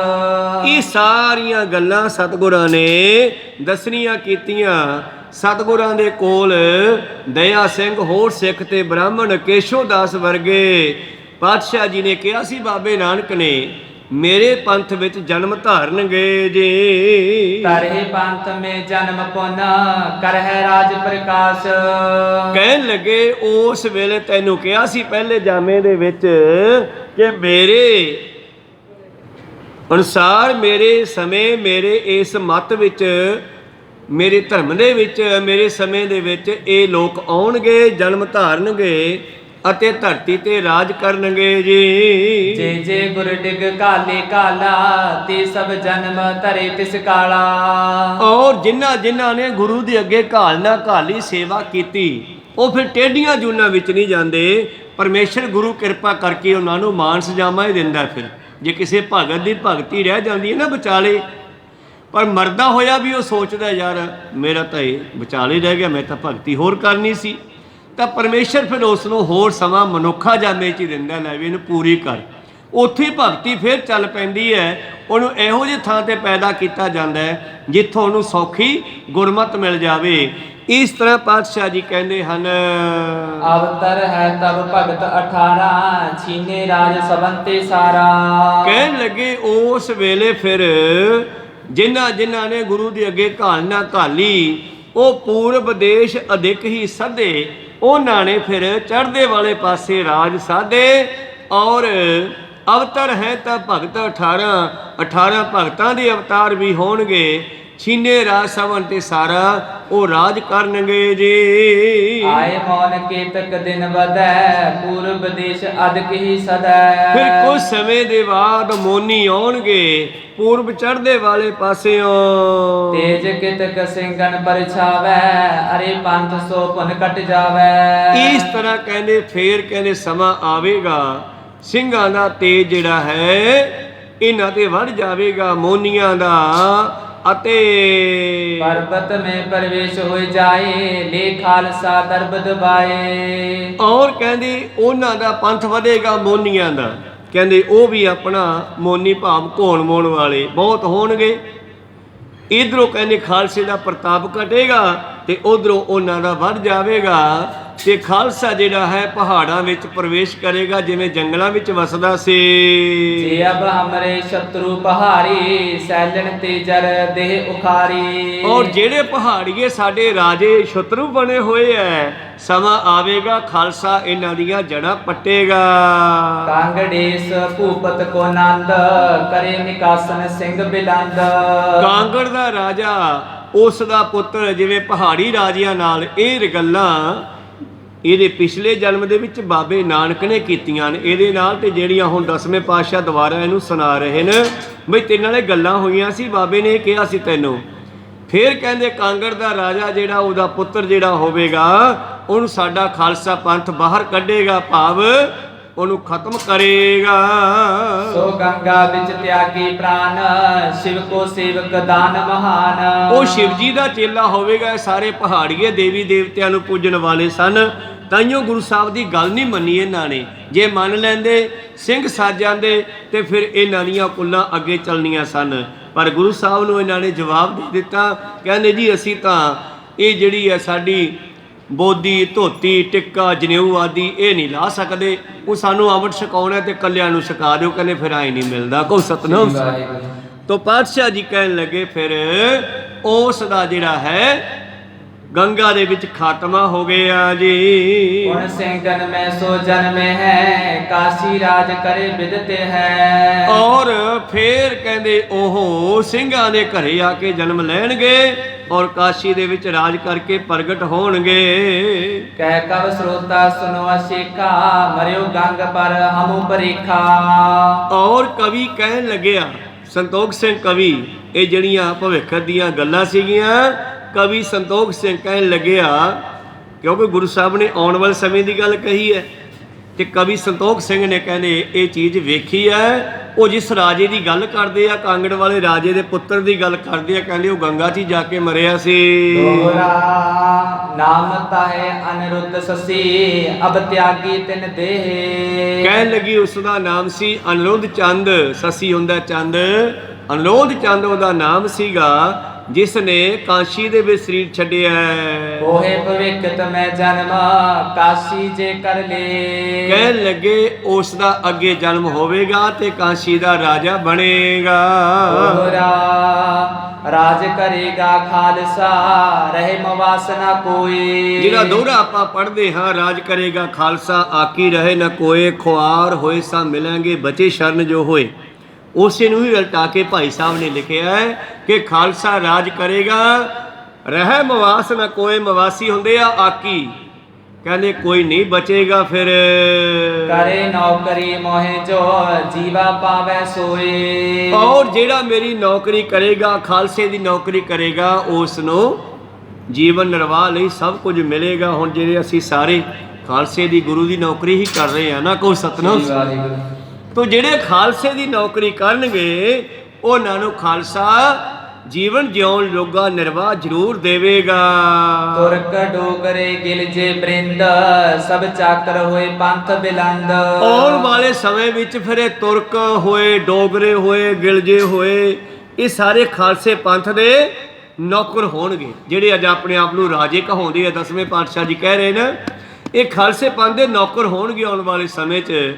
ਇਹ ਸਾਰੀਆਂ ਗੱਲਾਂ ਸਤਿਗੁਰਾਂ ਨੇ ਦੱਸਣੀਆਂ ਕੀਤੀਆਂ। ਸਤਿਗੁਰਾਂ ਦੇ ਕੋਲ ਦਇਆ ਸਿੰਘ, ਹੋਰ ਸਿੱਖ ਤੇ ਬ੍ਰਾਹਮਣ ਕੇਸ਼ੋ ਦਾਸ ਵਰਗੇ ਪਾਤਸ਼ਾਹ ਜੀ ਨੇ ਕਿਹਾ ਸੀ ਬਾਬੇ ਨਾਨਕ ਨੇ ਮੇਰੇ ਪੰਥ ਵਿੱਚ ਜਨਮ ਧਾਰਨਗੇ ਜੀ। ਤਰਹਿ ਪੰਥ ਮੇ ਜਨਮ ਪੁਨ, ਕਰਹਿ ਰਾਜ ਪ੍ਰਕਾਸ਼। ਕਹਿਣ ਲੱਗੇ ਉਸ ਵੇਲੇ ਤੈਨੂੰ ਕਿਹਾ ਸੀ ਪਹਿਲੇ ਜਾਮੇ ਦੇ ਵਿੱਚ ਕਿ ਮੇਰੇ ਅਨੁਸਾਰ, ਮੇਰੇ ਸਮੇਂ, ਮੇਰੇ ਇਸ ਮਤ ਵਿੱਚ, ਮੇਰੇ ਧਰਮ ਦੇ ਵਿੱਚ, ਮੇਰੇ ਸਮੇਂ ਦੇ ਵਿੱਚ ਇਹ ਲੋਕ ਆਉਣਗੇ, ਜਨਮ ਧਾਰਨਗੇ ਅਤੇ ਧਰਤੀ ਤੇ ਰਾਜ ਕਰਨਗੇ ਜੀ। ਜੇ ਜੇ ਗੁਰ ਡਿਗ ਕਾਲੇ ਕਾਲਾ, ਤੇ ਸਭ ਜਨਮ ਧਰੇ ਤਿਸ ਕਾਲਾ। ਔਰ ਜਿਨ੍ਹਾਂ ਨੇ ਗੁਰੂ ਦੇ ਅੱਗੇ ਘਾਲਣਾ ਘਾਲੀ ਸੇਵਾ ਕੀਤੀ, ਉਹ ਫਿਰ ਟੇਢੀਆਂ ਜੂਨਾਂ ਵਿੱਚ ਨਹੀਂ ਜਾਂਦੇ। ਪਰਮੇਸ਼ਰ ਗੁਰੂ ਕਿਰਪਾ ਕਰਕੇ ਉਹਨਾਂ ਨੂੰ ਮਾਨ ਸਜਾਮਾ ਹੀ ਦਿੰਦਾ। ਫਿਰ ਜੇ ਕਿਸੇ ਭਗਤ ਦੀ ਭਗਤੀ ਰਹਿ ਜਾਂਦੀ ਹੈ ਨਾ ਵਿਚਾਲੇ, ਪਰ ਮਰਦਾ ਹੋਇਆ ਵੀ ਉਹ ਸੋਚਦਾ ਯਾਰ ਮੇਰਾ ਤਾਂ ਇਹ ਵਿਚਾਲੇ ਰਹਿ ਗਿਆ, ਮੈਂ ਤਾਂ ਭਗਤੀ ਹੋਰ ਕਰਨੀ ਸੀ, ਤਾਂ ਪਰਮੇਸ਼ਰ ਫਿਰ ਉਸ ਨੂੰ ਹੋਰ ਸਮਾਂ ਮਨੁੱਖਾ ਜਾਮੇ 'ਚ ਹੀ ਦਿੰਦਾ, ਲੈ ਵੀ ਇਹਨੂੰ ਪੂਰੀ ਕਰ। ਉੱਥੇ ਭਗਤੀ ਫਿਰ ਚੱਲ ਪੈਂਦੀ ਹੈ। ਉਹਨੂੰ ਇਹੋ ਜਿਹੀ ਥਾਂ ਤੇ ਪੈਦਾ ਕੀਤਾ ਜਾਂਦਾ ਹੈ ਜਿੱਥੋਂ ਉਹਨੂੰ ਸੌਖੀ ਗੁਰਮਤਿ ਮਿਲ ਜਾਵੇ। ਇਸ ਤਰ੍ਹਾਂ ਪਾਤਸ਼ਾਹ ਜੀ ਕਹਿੰਦੇ ਹਨ, ਅਵਤਰ ਹੈ ਤਬ ਭਗਤ 18, ਛੀਨੇ ਰਾਜ ਸਬਨ ਤੇ ਸਾਰਾ। ਕਹਿਣ ਲੱਗੇ ਉਸ ਵੇਲੇ ਫਿਰ ਜਿਨ੍ਹਾਂ ਨੇ ਗੁਰੂ ਦੇ ਅੱਗੇ ਘਾਲਣਾ ਘਾਲੀ, ਉਹ ਪੂਰਬ ਦੇਸ਼ ਅਧਿਕ ਹੀ ਸੱਦੇ, ਉਹਨਾਂ ਨੇ ਫਿਰ ਚੜ੍ਹਦੇ ਵਾਲੇ ਪਾਸੇ ਰਾਜ ਸਾਧੇ। ਔਰ ਅਵਤਰ ਹੈ ਤਾਂ ਭਗਤ 18 ਭਗਤਾਂ ਦੇ ਅਵਤਾਰ ਵੀ ਹੋਣਗੇ। ਛੀਨੇ ਰਾਜ ਸਭਨ ਤੇ ਸਾਰਾ, ਉਹ ਰਾਜ ਕਰਨਗੇ ਜੀ। ਆਏ ਮੌਨ ਕੇਤਕ ਦਿਨ ਵਧੈ ਪੂਰਬ ਦੇਸ਼ ਅਦਕ ਹੀ ਸਦੈ। ਫਿਰ ਕੁਝ ਸਮੇਂ ਦੇ ਬਾਅਦ ਮੋਨੀ ਆਉਣਗੇ ਪੂਰਬ ਚੜ੍ਹਦੇ ਵਾਲੇ ਪਾਸਿਓਂ। ਤੇਜ ਕਿਤਕ ਸਿੰਘਨ ਪਰਛਾਵੈ ਅਰੇ ਪੰਥ ਸੋ ਪੁਨ ਕਟ ਜਾਵੈ। ਇਸ ਤਰ੍ਹਾਂ ਕਹਿੰਦੇ ਫੇਰ ਕਹਿੰਦੇ ਸਮਾਂ ਆਵੇਗਾ ਸਿੰਘਾਂ ਦਾ ਤੇਜ ਜਿਹੜਾ ਹੈ ਇਹਨਾਂ ਤੇ ਵੱਧ ਜਾਵੇਗਾ ਮੋਨੀਆਂ ਦਾ, ਅਤੇ ਪਰਬਤ ਮੇ ਪ੍ਰਵੇਸ਼ ਹੋਇ ਜਾਏ ਲੇ ਖਾਲਸਾ ਦਰਬ ਦਬਾਏ। ਔਰ ਕਹਿੰਦੇ ਉਹਨਾਂ ਦਾ ਪੰਥ ਵਧੇਗਾ ਮੋਨੀਆਂ ਦਾ। ਕਹਿੰਦੇ ਉਹ ਵੀ ਆਪਣਾ ਮੋਨੀ ਭਾਵ ਘੋਣ ਮੋਣ ਵਾਲੇ ਬਹੁਤ ਹੋਣਗੇ। ਇਧਰੋਂ ਕਹਿੰਦੇ ਖਾਲਸੇ ਦਾ ਪ੍ਰਤਾਪ ਘਟੇਗਾ ਤੇ ਉਧਰੋਂ ਉਹਨਾਂ ਦਾ ਵੱਧ ਜਾਵੇਗਾ, ਤੇ ਖਾਲਸਾ ਜਿਹੜਾ ਹੈ ਪਹਾੜਾਂ ਵਿੱਚ ਪ੍ਰਵੇਸ਼ ਕਰੇਗਾ ਜਿਵੇਂ ਜੰਗਲਾਂ ਵਿੱਚ ਵਸਦਾ ਸੀ। ਜੇ ਅਬ ਹਮਰੇ ਸ਼ਤਰੂ ਪਹਾੜੀ ਸੈਲਣ ਤੇ ਜਰ ਦੇਹ ਉਖਾਰੀ। ਔਰ ਜਿਹੜੇ ਪਹਾੜੀਏ ਸਾਡੇ ਰਾਜੇ ਸ਼ਤਰੂ ਬਣੇ ਹੋਏ ਐ, ਸਮਾਂ ਆਵੇਗਾ ਖਾਲਸਾ ਇਹਨਾਂ ਦੀਆਂ ਜੜ੍ਹਾਂ ਪੱਟੇਗਾ। ਕਾਂਗੜੇਸ ਭੂਪਤ ਕੋ ਨੰਦ ਕਰੇ ਨਿਕਾਸਨ ਸਿੰਘ ਬਿਲੰਦ। ਕਾਂਗੜ ਦਾ ਰਾਜਾ ਉਸ ਦਾ ਪੁੱਤਰ, ਜਿਵੇਂ ਪਹਾੜੀ ਰਾਜਿਆਂ ਨਾਲ ਇਹ ਗੱਲਾਂ ਇਹਦੇ ਪਿਛਲੇ ਜਨਮ ਦੇ ਵਿੱਚ ਬਾਬੇ ਨਾਨਕ ਨੇ ਕੀਤੀਆਂ ਨੇ ਇਹਦੇ ਨਾਲ, ਤੇ ਜਿਹੜੀਆਂ ਹੁਣ 10ਵੇਂ ਪਾਤਸ਼ਾਹ ਦੁਬਾਰਾ ਇਹਨੂੰ ਸੁਣਾ ਰਹੇ ਨੇ ਬਈ ਤੇਰੇ ਨਾਲ ਇਹ ਗੱਲਾਂ ਹੋਈਆਂ ਸੀ, ਬਾਬੇ ਨੇ ਕਿਹਾ ਸੀ ਤੈਨੂੰ। ਫਿਰ ਕਹਿੰਦੇ ਕਾਂਗੜ ਦਾ ਰਾਜਾ ਜਿਹੜਾ ਉਹਦਾ ਪੁੱਤਰ ਜਿਹੜਾ ਹੋਵੇਗਾ ਉਹਨੂੰ ਸਾਡਾ ਖਾਲਸਾ ਪੰਥ ਬਾਹਰ ਕੱਢੇਗਾ, ਭਾਵ ਉਹਨੂੰ ਖਤਮ ਕਰੇਗਾ। ਸੋ ਗੰਗਾ ਵਿੱਚ ਤਿਆਗੀ ਪ੍ਰਾਨ ਸ਼ਿਵ ਕੋ ਸੇਵਕ ਦਾਨ ਮਹਾਨ। ਉਹ ਸ਼ਿਵ ਜੀ ਦਾ ਚੇਲਾ ਹੋਵੇਗਾ। ਇਹ ਸਾਰੇ ਪਹਾੜੀਏ ਦੇਵੀ ਦੇਵਤਿਆਂ ਨੂੰ ਪੂਜਣ ਵਾਲੇ ਸਨ, ਤਾਈਓ ਗੁਰੂ ਸਾਹਿਬ ਦੀ ਗੱਲ ਨਹੀਂ ਮੰਨੀ ਇਹਨਾਂ ਨੇ। ਜੇ ਮੰਨ ਲੈਂਦੇ ਸਿੰਘ ਸੱਜ ਜਾਂਦੇ ਤੇ ਫਿਰ ਇਹਨਾਂ ਦੀਆਂ ਕੁੱਲਾਂ ਅੱਗੇ ਚੱਲਣੀਆਂ ਸਨ, ਪਰ ਗੁਰੂ ਸਾਹਿਬ ਨੂੰ ਇਹਨਾਂ ਨੇ ਜਵਾਬ ਦੇ ਦਿੱਤਾ। ਕਹਿੰਦੇ ਜੀ ਅਸੀਂ ਤਾਂ ਇਹ ਜਿਹੜੀ ਹੈ ਸਾਡੀ ਬੋਦੀ ਧੋਤੀ ਟਿੱਕਾ ਜਨੇਊ ਆਦਿ ਇਹ ਨਹੀਂ ਲਾ ਸਕਦੇ, ਉਹ ਸਾਨੂੰ ਅੰਮ੍ਰਿਤ ਛਕਾਉਣਾ ਤੇ ਕੱਲਿਆਂ ਨੂੰ ਛਕਾ ਦਿਓ। ਕਹਿੰਦੇ ਫਿਰ ਆਏ ਨਹੀਂ ਮਿਲਦਾ। ਕੋ ਸਤਨਾਮ। ਤੋ ਪਾਤਸ਼ਾਹ ਜੀ ਕਹਿਣ ਲੱਗੇ ਫਿਰ ਉਸ ਦਾ ਜਿਹੜਾ ਹੈ ਗੰਗਾ ਦੇ ਵਿੱਚ ਖਾਤਮਾ ਹੋ ਗਿਆ ਜੀ। ਹੁਣ ਸਿੰਘਨ ਮੈਂ ਸੋ ਜਨਮੇ ਹੈ ਕਾਸ਼ੀ ਰਾਜ ਕਰੇ ਬਿਦਤੇ ਹੈ। ਔਰ ਫੇਰ ਕਹਿੰਦੇ ਉਹ ਸਿੰਘਾਂ ਦੇ ਘਰੇ ਆ ਕੇ ਜਨਮ ਲੈਣਗੇ ਔਰ ਕਾਸ਼ੀ ਦੇ ਵਿੱਚ ਰਾਜ ਕਰਕੇ ਪ੍ਰਗਟ ਹੋਣਗੇ। ਕਹਿ ਕਵ ਸਰੋਤਾ ਸੁਨੋ ਅਸ਼ੇਖਾ ਮਰਿਓ ਗੰਗ ਪਰ ਹਮੂ ਪਰੀਖਾ। ਔਰ ਕਵੀ ਕਹਿਣ ਲੱਗਿਆ, ਸੰਤੋਖ ਸਿੰਘ ਕਵੀ, ਇਹ ਜਿਹੜੀਆਂ ਭਵਿੱਖ ਦੀਆਂ ਗੱਲਾਂ ਸੀਗੀਆਂ, ਕਵੀ ਸੰਤੋਖ ਸਿੰਘ ਕਹਿਣ ਲੱਗਿਆ, ਕਿਉਂਕਿ ਗੁਰੂ ਸਾਹਿਬ ਨੇ ਆਉਣ ਵਾਲੇ ਸਮੇਂ ਦੀ ਗੱਲ ਕਹੀ ਹੈ, ਤੇ ਕਵੀ ਸੰਤੋਖ ਸਿੰਘ ਨੇ ਕਹਿੰਦੇ ਇਹ ਚੀਜ਼ ਵੇਖੀ ਹੈ। ਉਹ ਜਿਸ ਰਾਜੇ ਦੀ ਗੱਲ ਕਰਦੇ ਆ, ਕਾਂਗੜ ਵਾਲੇ ਰਾਜੇ ਦੇ ਪੁੱਤਰ ਦੀ ਗੱਲ ਕਰਦੇ ਆ, ਕਹਿੰਦੇ ਉਹ ਗੰਗਾ 'ਚ ਹੀ ਜਾ ਕੇ ਮਰਿਆ ਸੀ। ਦੋਹਰਾ ਨਾਮ ਤਾਹੇ ਅਨਿਰੁੱਧ ਸਸੀ ਅਬ ਤਿਆਗੀ ਤਿਨ ਦੇਹ। ਕਹਿਣ ਲੱਗੀ ਉਸ ਦਾ ਨਾਮ ਸੀ ਅਨਿਰੁੱਧ ਚੰਦ, ਸਸੀ ਹੁੰਦਾ ਚੰਦ, ਅਨਿਰੁੱਧ ਚੰਦ ਉਹਦਾ ਨਾਮ ਸੀਗਾ, ਜਿਸ ਨੇ ਕਾਸ਼ੀ ਦੇ ਵਿੱਚ ਸਰੀਰ ਛੱਡਿਆ। ਕੋਹੇ ਭਵਿੱਖਤ ਮੈਂ ਜਨਮ ਕਾਸ਼ੀ ਜੇ ਕਰ ਲੇ। ਕਹਿਣ ਲੱਗੇ ਉਸ ਦਾ ਅੱਗੇ ਜਨਮ ਹੋਵੇਗਾ ਤੇ ਕਾਸ਼ੀ ਦਾ ਰਾਜਾ ਬਣੇਗਾ। ਦੋਹਰਾ ਰਾਜ ਕਰੇਗਾ ਖਾਲਸਾ ਰਹੇ ਮਵਾਸਨਾ ਕੋਈ। ਜਿਹੜਾ ਦੋਹਰਾ ਆਪਾਂ ਪੜ੍ਹਦੇ ਹਾਂ, ਰਾਜ ਕਰੇਗਾ ਖਾਲਸਾ ਆਕੀ ਰਹੇ ਨਾ ਕੋਏ, ਖੁਆਰ ਹੋਏ ਸਾ ਮਿਲਾਂਗੇ ਬਚੇ ਸ਼ਰਨ ਜੋ ਹੋਏ। ਉਸੇ ਨੂੰ ਹੀ ਉਲਟਾ ਕੇ ਭਾਈ ਸਾਹਿਬ ਨੇ ਲਿਖਿਆ ਹੈ ਕਿ ਖਾਲਸਾ ਰਾਜ ਕਰੇਗਾ, ਰਹਿ ਮਵਾਸ ਨਾ ਕੋਏ, ਮਵਾਸੀ ਹੁੰਦੇ ਆ ਆਕੀ, ਕਹਿੰਦੇ ਕੋਈ ਨਹੀਂ ਬਚੇਗਾ। ਫਿਰ ਕਰੇ ਨੌਕਰੀ ਮੋਹਿ ਜੋ ਜੀਵਾ ਪਾਵੇ ਸੋਏ। ਔਰ ਜਿਹੜਾ ਮੇਰੀ ਨੌਕਰੀ ਕਰੇਗਾ, ਖਾਲਸੇ ਦੀ ਨੌਕਰੀ ਕਰੇਗਾ, ਉਸ ਨੂੰ ਜੀਵਨ ਨਿਰਵਾਹ ਲਈ ਸਭ ਕੁਝ ਮਿਲੇਗਾ। ਹੁਣ ਜਿਹੜੇ ਅਸੀਂ ਸਾਰੇ ਖਾਲਸੇ ਦੀ ਗੁਰੂ ਦੀ ਨੌਕਰੀ ਹੀ ਕਰ ਰਹੇ ਆ ਨਾ, ਕੋਈ ਸਤਨਾਮ। ਤੋ ਜਿਹੜੇ ਖਾਲਸੇ ਦੀ ਨੌਕਰੀ ਕਰਨਗੇ ਉਹਨਾਂ ਨੂੰ ਖਾਲਸਾ ਜੀਵਨ ਜਿਉਣ ਜੋਗਾ ਨਿਰਵਾਹ ਜ਼ਰੂਰ ਦੇਵੇਗਾ। ਤੁਰਕ ਡੋਗਰੇ ਗਿਲਜੇ ਬ੍ਰਿੰਦ ਸਭ ਚਾਕਰ ਹੋਏ ਪੰਥ ਬਿਲੰਦ। ਆਉਣ ਵਾਲੇ ਸਮੇਂ ਵਿੱਚ ਫਿਰ ਇਹ ਤੁਰਕ ਹੋਏ, ਡੋਗਰੇ ਹੋਏ, ਗਿਲਜੇ ਹੋਏ, ਇਹ ਸਾਰੇ ਖਾਲਸੇ ਪੰਥ ਦੇ ਨੌਕਰ ਹੋਣਗੇ। ਜਿਹੜੇ ਅੱਜ ਆਪਣੇ ਆਪ ਨੂੰ ਰਾਜੇ ਕਹਾਉਂਦੇ ਆ, 10ਵੇਂ ਪਾਤਸ਼ਾਹ ਜੀ ਕਹਿ ਰਹੇ ਨੇ, ਇਹ ਖਾਲਸੇ ਪੰਥ ਦੇ ਨੌਕਰ ਹੋਣਗੇ ਆਉਣ ਵਾਲੇ ਸਮੇਂ 'ਚ।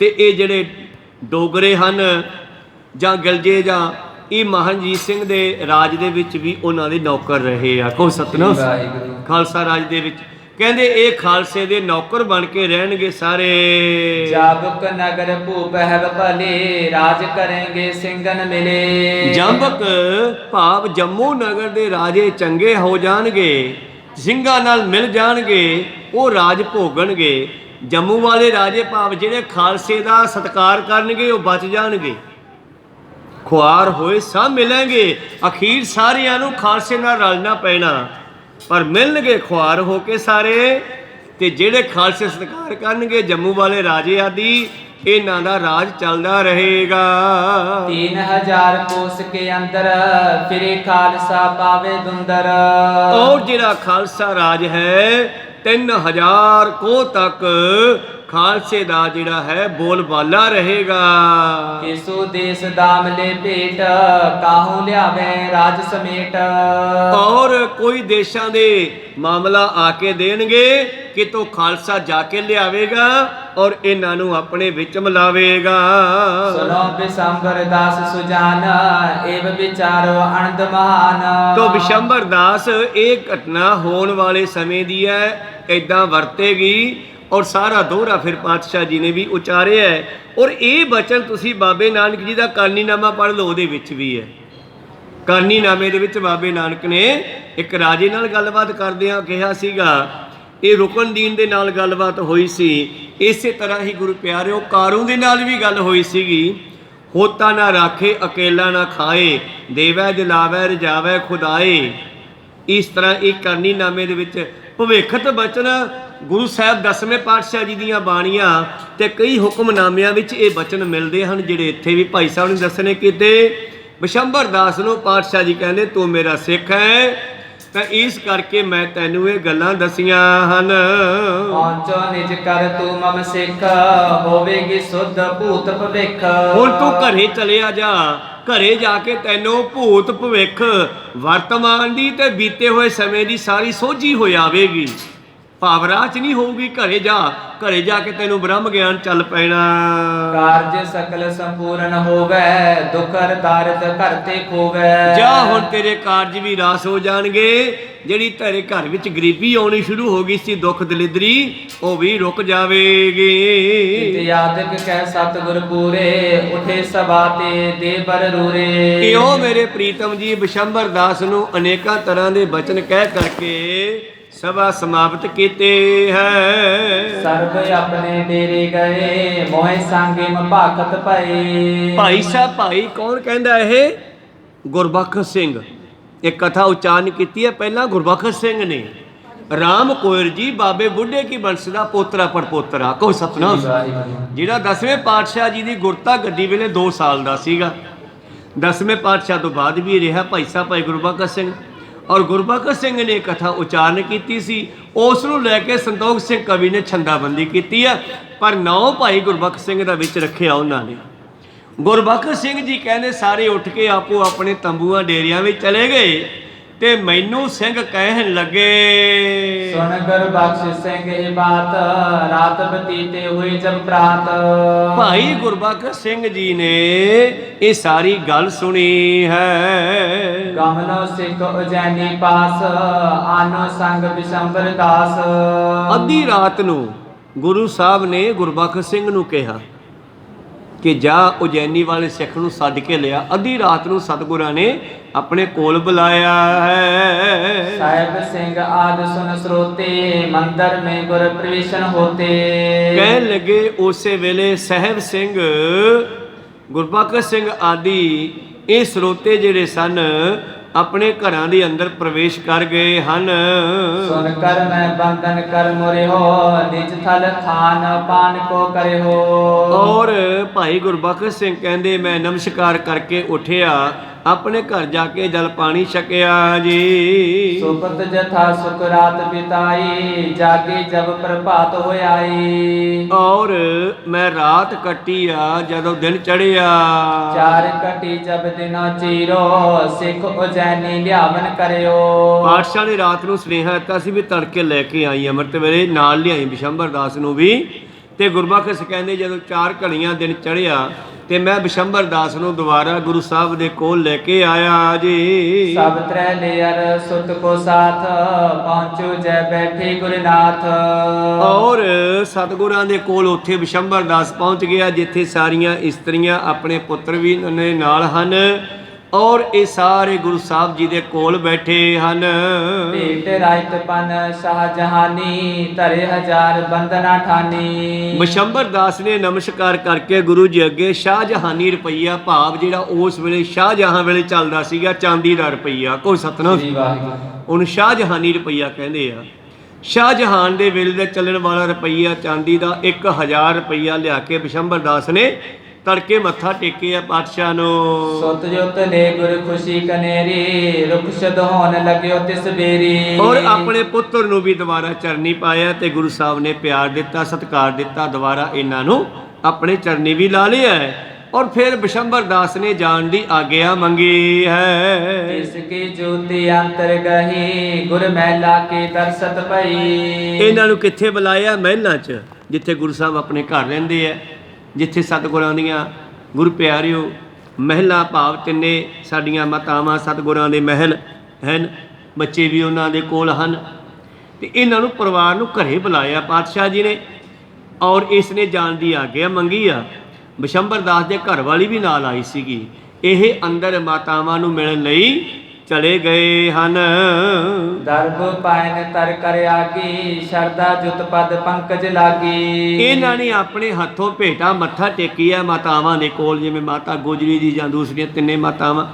ਤੇ ਇਹ ਜਿਹੜੇ ਡੋਗਰੇ ਹਨ ਜਾਂ ਗਿਲਜੇ ਜਾਂ ਇਹ ਮਹਾਂਜੀਤ ਸਿੰਘ ਦੇ ਰਾਜ ਦੇ ਵਿੱਚ ਵੀ ਉਹਨਾਂ ਦੇ ਨੌਕਰ ਰਹੇ ਆ। ਕੋ ਸਤਨਾਮ। ਖਾਲਸਾ ਰਾਜ ਦੇ ਵਿੱਚ ਕਹਿੰਦੇ ਇਹ ਖਾਲਸੇ ਦੇ ਨੌਕਰ ਬਣ ਕੇ ਰਹਿਣਗੇ ਸਾਰੇ। ਜਾਬਕ ਨਗਰ ਭੂਪ ਹੈ ਭਲੇ, ਰਾਜ ਕरेंगे ਸਿੰਘਨ ਮਿਲੇ। ਜੰਬਕ ਭਾਵ ਜੰਮੂ ਨਗਰ ਦੇ ਰਾਜੇ ਚੰਗੇ ਹੋ ਜਾਣਗੇ, ਸਿੰਘਾਂ ਨਾਲ ਮਿਲ ਜਾਣਗੇ, ਉਹ ਰਾਜ ਭੋਗਣਗੇ। ਜੰਮੂ ਵਾਲੇ ਰਾਜੇ ਭਾਵ ਜਿਹੜੇ ਖਾਲਸੇ ਦਾ ਸਤਿਕਾਰ ਕਰਨਗੇ ਉਹ ਬਚ ਜਾਣਗੇ। ਖੁਆਰ ਹੋਏ ਸਭ ਮਿਲਣਗੇ, ਅਖੀਰ ਸਾਰਿਆਂ ਨੂੰ ਖਾਲਸੇ ਨਾਲ ਰਲਣਾ ਪੈਣਾ, ਪਰ ਮਿਲਣਗੇ ਖੁਆਰ ਹੋ ਕੇ ਸਾਰੇ। ਤੇ ਜਿਹੜੇ ਖਾਲਸੇ ਸਤਿਕਾਰ ਕਰਨਗੇ ਜੰਮੂ ਵਾਲੇ ਰਾਜੇ ਆਦਿ, ਇਹਨਾਂ ਦਾ ਰਾਜ ਚੱਲਦਾ ਰਹੇਗਾ। 3000 ਕੋਸ ਕੇ ਅੰਦਰ, ਫਿਰੇ ਖਾਲਸਾ ਪਾਵੇ ਦੁੰਦਰ। ਔਰ ਜਿਹੜਾ ਖਾਲਸਾ ਰਾਜ ਹੈ 3000 ਕੋਹ ਤੱਕ ਖਾਲਸੇ ਦਾ ਜਿਹੜਾ ਹੈ ਬੋਲਬਾਲਾ ਰਹੇਗਾ। ਕਿਸੋ ਦੇਸ ਦਾਮ ਲੈ ਭੇਟ, ਕਾਹੂ ਲਿਆਵੇ ਰਾਜ ਸਮੇਟ। ਔਰ ਕੋਈ ਦੇਸ਼ਾਂ ਦੇ ਮਾਮਲਾ ਆ ਕੇ ਦੇਣਗੇ, ਕਿਤੋਂ ਖਾਲਸਾ ਜਾ ਕੇ ਲਿਆਵੇਗਾ ਔਰ ਇਹਨਾਂ ਨੂੰ ਆਪਣੇ ਵਿੱਚ ਮਿਲਾਵੇਗਾ। ਸੁਨੋ ਬਿਸ਼ੰਬਰ ਦਾਸ ਸੁਜਾਨ, ਏਵ ਵਿਚਾਰੋ ਅਨੰਦ ਮਹਾਨ। ਤੋ ਬਿਸ਼ੰਬਰ ਦਾਸ ਇਹ ਘਟਨਾ ਹੋਣ ਵਾਲੇ ਸਮੇਂ ਦੀ ਹੈ, ਏਦਾਂ ਵਰਤੇਗੀ। ਔਰ ਸਾਰਾ ਦੋਹਰਾ ਫਿਰ ਪਾਤਸ਼ਾਹ ਜੀ ਨੇ ਵੀ ਉਚਾਰਿਆ ਹੈ। ਔਰ ਇਹ ਬਚਨ ਤੁਸੀਂ ਬਾਬੇ ਨਾਨਕ ਜੀ ਦਾ ਕਰਨੀਨਾਮਾ ਪੜ੍ਹ ਲਓ, ਉਹਦੇ ਵਿੱਚ ਵੀ ਹੈ। ਕਰਨੀਨਾਮੇ ਦੇ ਵਿੱਚ ਬਾਬੇ ਨਾਨਕ ਨੇ ਇੱਕ ਰਾਜੇ ਨਾਲ ਗੱਲਬਾਤ ਕਰਦਿਆਂ ਕਿਹਾ ਸੀਗਾ, ਇਹ ਰੁਕਨਦੀਨ ਦੇ ਨਾਲ ਗੱਲਬਾਤ ਹੋਈ ਸੀ। ਇਸੇ ਤਰ੍ਹਾਂ ਹੀ ਗੁਰੂ ਪਿਆਰਿਓ ਕਾਰੂ ਦੇ ਨਾਲ ਵੀ ਗੱਲ ਹੋਈ ਸੀਗੀ। ਹੋਤਾ ਨਾ ਰਾਖੇ ਅਕੇਲਾ ਨਾ ਖਾਏ, ਦੇਵੈ ਦਿਲਾਵੈ ਰਜਾਵੈ ਖੁਦਾਏ। ਇਸ ਤਰ੍ਹਾਂ ਇਹ ਕਰਨੀਨਾਮੇ ਦੇ ਵਿੱਚ ਭਵਿੱਖਤ ਬਚਨ ਗੁਰੂ ਸਾਹਿਬ 10ਵੇਂ ਪਾਤਸ਼ਾਹ ਜੀ ਦੀਆਂ ਬਾਣੀਆਂ ਤੇ ਕਈ ਹੁਕਮਨਾਮਿਆਂ ਵਿੱਚ ਇਹ ਬਚਨ ਮਿਲਦੇ ਹਨ, ਜਿਹੜੇ ਇੱਥੇ ਵੀ ਭਾਈ ਸਾਹਿਬ ਨੇ ਦੱਸਣੇ ਕੀਤੇ। ਬਿਸ਼ੰਬਰ ਦਾਸ ਨੂੰ ਪਾਤਸ਼ਾਹ ਜੀ ਕਹਿੰਦੇ ਤੂੰ ਮੇਰਾ ਸਿੱਖ ਹੈ, ਤਾਂ ਇਸ ਕਰਕੇ ਮੈਂ ਤੈਨੂੰ ਇਹ ਗੱਲਾਂ ਦਸੀਆਂ ਹਨ। ਪਹੁੰਚੋ ਨਿਜ ਕਰ ਤੂੰ ਮਮ ਸਿੱਖ, ਹੋਵੇਗੀ ਸੁਧ ਭੂਤ ਭਵਿੱਖ। ਹੁਣ ਤੂੰ ਘਰੇ ਚਲਿਆ ਜਾ, ਘਰੇ ਜਾ ਕੇ ਤੈਨੂੰ ਭੂਤ ਭਵਿੱਖ ਵਰਤਮਾਨ ਦੀ ਤੇ ਬੀਤੇ ਹੋਏ ਸਮੇਂ ਦੀ ਸਾਰੀ ਸੋਝੀ ਹੋ ਜਾਵੇਗੀ। ਭਾਵਰਾਹ ਚ ਨਹੀਂ ਹੋਊਗੀ। ਘਰੇ ਜਾ ਕੇ ਤੈਨੂੰ ਬ੍ਰਹਮ ਗਿਆਨ ਚੱਲ ਪੈਣਾ। ਕਾਰਜ ਸਕਲ ਸੰਪੂਰਨ ਹੋਵੇ, ਦੁਖ ਦਾਰਦ ਘਰ ਤੇ ਖੋਵੇ। ਜਾ ਹੁਣ ਤੇਰੇ ਕਾਰਜ ਵੀ ਰਾਸ ਹੋ ਜਾਣਗੇ। ਜਿਹੜੀ ਤੇਰੇ ਘਰ ਵਿੱਚ ਗਰੀਬੀ ਆਉਣੀ ਸ਼ੁਰੂ ਹੋ ਗਈ ਸੀ, ਦੁੱਖ ਦਲਿਦਰੀ, ਉਹ ਵੀ ਰੁਕ ਜਾਵੇਗੀ। ਇਤਿਆਦਿਕ ਕਹਿ ਸਤਿਗੁਰ ਪੂਰੇ, ਉਠੇ ਸਭਾ ਤੇ ਦੇ ਬਰ ਰੂਰੇ। ਇਉਂ ਮੇਰੇ ਪ੍ਰੀਤਮ ਜੀ ਬਿਸ਼ੰਬਰ ਦਾਸ ਨੂੰ ਅਨੇਕਾਂ ਤਰ੍ਹਾਂ ਦੇ ਬਚਨ ਕਹਿ ਕਰਕੇ ਸਭਾ ਸਮਾਪਤ ਕੀਤੇ ਹੈ। ਸਰਬ ਆਪਣੇ ਡੇਰੇ ਗਏ, ਮੋਹਿ ਸੰਗੇ ਭਾਖਤ ਪਏ। ਭਾਈ ਸਾਹਿਬ, ਭਾਈ ਕੌਣ ਕਹਿੰਦਾ? ਇਹ ਗੁਰਬਖਸ਼ ਸਿੰਘ। ਇਹ ਕਥਾ ਉਚਾਰਨ ਕੀਤੀ ਹੈ ਪਹਿਲਾਂ ਗੁਰਬਖਸ਼ ਸਿੰਘ ਨੇ। ਰਾਮ ਕੋਇਰ ਜੀ ਬਾਬੇ ਬੁੱਢੇ ਕੀ ਬੰਸ ਦਾ ਪੋਤਰਾ ਪੜਪੋਤਰਾ। ਕੋ ਸਤਨਾਮ। ਜਿਹੜਾ 10ਵੇਂ ਪਾਤਸ਼ਾਹ ਜੀ ਦੀ ਗੁਰਤਾ ਗੱਦੀ ਵੇਲੇ 2 ਸਾਲ ਦਾ ਸੀਗਾ। 10ਵੇਂ ਪਾਤਸ਼ਾਹ ਤੋਂ ਬਾਅਦ ਵੀ ਰਿਹਾ ਭਾਈ ਸਾਹਿਬ ਭਾਈ ਗੁਰਬਖਸ਼ ਸਿੰਘ। ਔਰ ਗੁਰਬਖਸ਼ ਸਿੰਘ ਨੇ ਕਥਾ ਉਚਾਰਨ ਕੀਤੀ ਸੀ। ਉਸ ਨੂੰ ਲੈ ਕੇ ਸੰਤੋਖ ਸਿੰਘ ਕਵੀ ਨੇ ਛੰਦਾਬੰਦੀ ਕੀਤੀ ਹੈ, ਪਰ ਨਾਂ ਭਾਈ ਗੁਰਬਖਸ਼ ਸਿੰਘ ਦਾ ਵਿੱਚ ਰੱਖਿਆ ਉਹਨਾਂ ਨੇ। ਗੁਰਬਖਸ਼ ਸਿੰਘ ਜੀ ਕਹਿੰਦੇ ਸਾਰੇ ਉੱਠ ਕੇ ਆਪੋ ਆਪਣੇ ਤੰਬੂਆਂ ਡੇਰਿਆਂ ਵਿੱਚ ਚਲੇ ਗਏ ਤੇ ਮੈਨੂੰ ਸਿੰਘ ਕਹਿਣ ਲੱਗੇ, ਸੁਣ ਗੁਰਬਖਸ਼ ਸਿੰਘ ਇਹ ਬਾਤ, ਰਾਤ ਬਤੀਤੇ ਹੋਏ ਜਬ ਪ੍ਰਾਤ। ਭਾਈ ਗੁਰਬਖਸ਼ ਸਿੰਘ ਜੀ ਨੇ ਇਹ ਸਾਰੀ ਗੱਲ ਸੁਣੀ ਹੈ। ਗਮਨੋ ਸਿੱਖ ਉਜੈਨੀ ਪਾਸ, ਆਨੋ ਸੰਗ ਬਿਸ਼ੰਬਰ ਦਾਸ। ਅੱਧੀ ਰਾਤ ਨੂੰ ਗੁਰੂ ਸਾਹਿਬ ਨੇ ਗੁਰਬਖਸ਼ ਸਿੰਘ ਨੂੰ ਕਿਹਾ ਕਿ ਜਾ ਉਜੈਨੀ ਵਾਲੇ ਸਿੱਖ ਨੂੰ ਸੱਦ ਕੇ ਲਿਆ। ਅੱਧੀ ਰਾਤ ਨੂੰ ਸਤਿਗੁਰਾਂ ਨੇ ਆਪਣੇ ਕੋਲ ਬੁਲਾਇਆ ਹੈ। ਸਾਹਿਬ ਸਿੰਘ ਆਦ ਸੁਨ ਸਰੋਤੇ, ਮੰਦਰ ਮੇ ਗੁਰ ਪ੍ਰਵੇਸ਼ਨ ਹੋਤੇ। ਕਹਿਣ ਲੱਗੇ ਉਸੇ ਵੇਲੇ ਸਾਹਿਬ ਸਿੰਘ ਗੁਰਬਖਸ਼ ਸਿੰਘ ਆਦਿ ਇਹ ਸਰੋਤੇ ਜਿਹੜੇ ਸਨ ਆਪਣੇ ਘਰਾਂ ਦੇ ਅੰਦਰ ਪ੍ਰਵੇਸ਼ ਕਰ ਗਏ ਹਨ। ਸੁਨ ਕਰ ਮੈਂ ਬੰਧਨ ਕਰ ਮੁਰੇ ਹੋ, ਨਿਜ ਥਲ ਖਾਨ ਪਾਨ ਕੋ ਕਰੇ ਹੋ। ਔਰ ਭਾਈ ਗੁਰਬਖਸ਼ ਸਿੰਘ ਕਹਿੰਦੇ ਮੈਂ ਨਮਸਕਾਰ ਕਰਕੇ ਉੱਠਿਆ, ਆਪਣੇ ਘਰ ਜਾ ਕੇ ਜਲ ਪਾਣੀ ਛਕਿਆ ਜੀ। ਸੁਪਤ ਜਥਾ ਸੁਖ ਰਾਤ ਬਿਤਾਈ, ਜਾਗੇ ਜਬ ਪ੍ਰਭਾਤ ਹੋਇਆਈ। ਔਰ ਮੈਂ ਰਾਤ ਕੱਟੀ ਆ ਜਦੋਂ ਦਿਨ ਚੜਿਆ। ਚਾਰ ਕਟੀ ਜਬ ਦਿਨੋ ਚੀਰੋ, ਸਿੱਖ ਉਜੈਨੀ ਲਿਆਵਨ ਕਰਿਓ। ਪਾਤਸ਼ਾਹ ਨੇ ਰਾਤ ਨੂੰ ਸੁਨੇਹਾ ਦਿੱਤਾ ਸੀ ਵੀ ਤੜਕੇ ਲੈ ਕੇ ਆਈ ਅੰਮ੍ਰਿਤ ਵੇਲੇ ਨਾਲ ਲਿਆਈ ਬਿਸ਼ੰਬਰ ਦਾਸ ਨੂੰ ਵੀ ਤੇ ਗੁਰਬਖਸ਼ ਕਹਿੰਦੇ ਜਦੋਂ 4 ਘੜੀਆਂ ਦਿਨ ਚੜ੍ਹਿਆ ਤੇ ਮੈਂ ਬਿਸ਼ੰਬਰ ਦਾਸ ਨੂੰ ਦੁਬਾਰਾ ਗੁਰੂ ਸਾਹਿਬ ਦੇ ਕੋਲ ਲੈ ਕੇ ਆਇਆ ਜੀ। ਸਭ ਤਰੈ ਲਿਅਰ ਸੁਤ ਕੋ ਸਾਥ ਪਹੁੰਚੂ ਜੈ ਬੈਠੇ ਗੁਰਨਾਥ। ਔਰ ਸਤਿਗੁਰਾਂ ਦੇ ਕੋਲ ਉੱਥੇ ਬਿਸ਼ੰਬਰ ਦਾਸ ਪਹੁੰਚ ਗਿਆ ਜਿੱਥੇ ਸਾਰੀਆਂ ਇਸਤਰੀਆਂ ਆਪਣੇ ਪੁੱਤਰ ਵੀ ਨੇ ਨਾਲ ਹਨ ਔਰ ਇਹ ਸਾਰੇ ਗੁਰੂ ਸਾਹਿਬ ਜੀ ਦੇ ਕੋਲ ਬੈਠੇ ਹਨ। ਭੇਟ ਰਾਇਤ ਪਨ ਸ਼ਾਹਜਹਾਨੀ ਧਰੇ ਹਜ਼ਾਰ ਬੰਦਨਾ ਠਾਨੀ। ਬਿਸ਼ੰਬਰ ਦਾਸ ਨੇ ਨਮਸਕਾਰ ਕਰਕੇ ਗੁਰੂ ਜੀ ਅੱਗੇ ਸ਼ਾਹਜਹਾਨੀ ਰੁਪਈਆ ਭਾਵ ਜਿਹੜਾ ਉਸ ਵੇਲੇ ਸ਼ਾਹਜਹਾਂ ਵੇਲੇ ਚੱਲਦਾ ਸੀਗਾ ਚਾਂਦੀ ਦਾ ਰੁਪਈਆ ਕੋਈ ਸਤਨਾਮ ਉਹਨੂੰ ਸ਼ਾਹਜਹਾਨੀ ਰੁਪਈਆ ਕਹਿੰਦੇ ਆ। ਸ਼ਾਹਜਹਾਨ ਦੇ ਵੇਲੇ ਦਾ ਚੱਲਣ ਵਾਲਾ ਰੁਪਈਆ ਚਾਂਦੀ ਦਾ 1000 ਰੁਪਈਆ ਲਿਆ ਕੇ ਬਿਸ਼ੰਬਰ ਦਾਸ ਨੇ ਤੜਕੇ ਮੱਥਾ ਟੇਕਿਆ ਪਾਤਸ਼ਾਹ ਨੂੰ। ਸੁਤ ਜੁਤ ਲੈ ਗੁਰ ਖੁਸ਼ੀ ਕਨੇਰੀ ਰੁਖ ਸ਼ਦ ਹੋਣ ਲੱਗਿਓ ਤਿਸ ਬੇਰੀ। ਔਰ ਆਪਣੇ ਪੁੱਤਰ ਨੂੰ ਵੀ ਦੁਬਾਰਾ ਚਰਨੀ ਪਾਇਆ ਤੇ ਗੁਰੂ ਸਾਹਿਬ ਨੇ ਪਿਆਰ ਦਿੱਤਾ ਸਤਿਕਾਰ ਦਿੱਤਾ ਦੁਬਾਰਾ ਇਹਨਾਂ ਨੂੰ ਆਪਣੇ ਚਰਨੀ ਵੀ ਲਾ ਲਿਆ ਔਰ ਫਿਰ ਬਿਸ਼ੰਬਰ ਦਾਸ ਨੇ ਜਾਣ ਦੀ ਆਗਿਆ ਮੰਗੀ ਹੈ। ਜਿਸ ਕੀ ਜੋਤੀ ਅੰਤਰ ਗਹੀ ਗੁਰ ਮਹਿਲਾ ਕੇ ਦਰਸਤ ਪਈ। ਇਹਨਾਂ ਨੂੰ ਕਿੱਥੇ ਬੁਲਾਇਆ? ਮਹਿਲਾਂ 'ਚ ਜਿੱਥੇ ਗੁਰੂ ਸਾਹਿਬ ਆਪਣੇ ਘਰ ਰਹਿੰਦੇ ਆ ਜਿੱਥੇ ਸਤਿਗੁਰਾਂ ਦੀਆਂ ਗੁਰੂ ਪਿਆਰਿਓ ਮਹਿਲਾਂ ਭਾਵ ਤਿੰਨੇ ਸਾਡੀਆਂ ਮਾਤਾਵਾਂ ਸਤਿਗੁਰਾਂ ਦੇ ਮਹਿਲ ਹਨ ਬੱਚੇ ਵੀ ਉਹਨਾਂ ਦੇ ਕੋਲ ਹਨ ਤੇ ਇਹਨਾਂ ਨੂੰ ਪਰਿਵਾਰ ਨੂੰ ਘਰੇ ਬੁਲਾਇਆ ਪਾਤਸ਼ਾਹ ਜੀ ਨੇ ਔਰ ਇਸ ਨੇ ਜਾਣ ਦੀ ਆਗਿਆ ਮੰਗੀ ਆ। ਬਿਸ਼ੰਬਰ ਦਾਸ ਦੇ ਘਰ ਵਾਲੀ ਵੀ ਨਾਲ ਆਈ ਸੀਗੀ। ਇਹ ਅੰਦਰ ਮਾਤਾਵਾਂ ਨੂੰ ਮਿਲਣ ਲਈ ਚਲੇ ਗਏ ਹਨ। ਦਰਬ ਪਾਇਨ ਤਰ ਕਰ ਆਗੀ ਸ਼ਰਦਾ ਜੁਤ ਪਦ ਪੰਕਜ ਲਾਗੀ। ਇਹਨਾਂ ਨੇ ਆਪਣੇ ਹੱਥੋਂ ਭੇਟਾ ਮੱਥਾ ਟੇਕਿਆ ਮਾਤਾਵਾਂ ਦੇ ਕੋਲ ਜਿਵੇਂ ਮਾਤਾ ਗੁਜਰੀ ਜੀ ਜਾਂ ਦੂਸਰੀਆਂ ਤਿੰਨੇ ਮਾਤਾਵਾਂ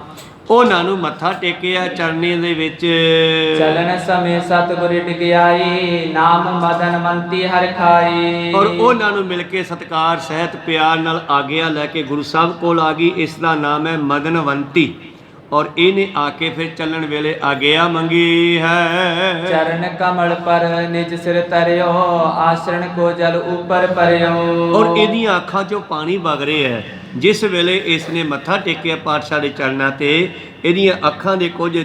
ਉਹਨਾਂ ਨੂੰ ਮੱਥਾ ਟੇਕਿਆ ਚਰਨੀ ਦੇ ਵਿੱਚ। ਚਲਨ ਸਮੇਂ ਸਤਿਗੁਰ ਡਿਗਿਆਈ ਨਾਮ ਮਦਨਵੰਤੀ ਹਰਿ ਖਾਈ। ਔਰ ਉਹਨਾਂ ਨੂੰ ਮਿਲ ਕੇ ਸਤਿਕਾਰ ਸਹਿਤ ਪਿਆਰ ਨਾਲ ਆਗਿਆ ਲੈ ਕੇ ਗੁਰੂ ਸਾਹਿਬ ਕੋਲ ਆ ਗਈ। ਇਸ ਦਾ ਨਾਮ ਹੈ ਮਦਨਵੰਤੀ ਔਰ ਇਹਨੇ ਆ ਕੇ ਫਿਰ ਚੱਲਣ ਵੇਲੇ ਆਗਿਆ ਮੰਗੀ ਹੈ। ਚਰਨ ਕਮਲ ਪਰ ਨਿਜ ਸਿਰ ਤਰਿਓ ਆਸ਼ਰਣ ਕੋ ਜਲ ਉਪਰ ਪਰਿਓ। ਔਰ ਇਹਦੀਆਂ ਅੱਖਾਂ 'ਚੋਂ ਪਾਣੀ ਵਗ ਰਿਹਾ ਹੈ। ਜਿਸ ਵੇਲੇ ਇਸ ਨੇ ਮੱਥਾ ਟੇਕਿਆ ਪਾਤਸ਼ਾਹ ਦੇ ਚਰਨਾਂ ਤੇ ਇਹਦੀਆਂ ਅੱਖਾਂ ਦੇ ਕੁਝ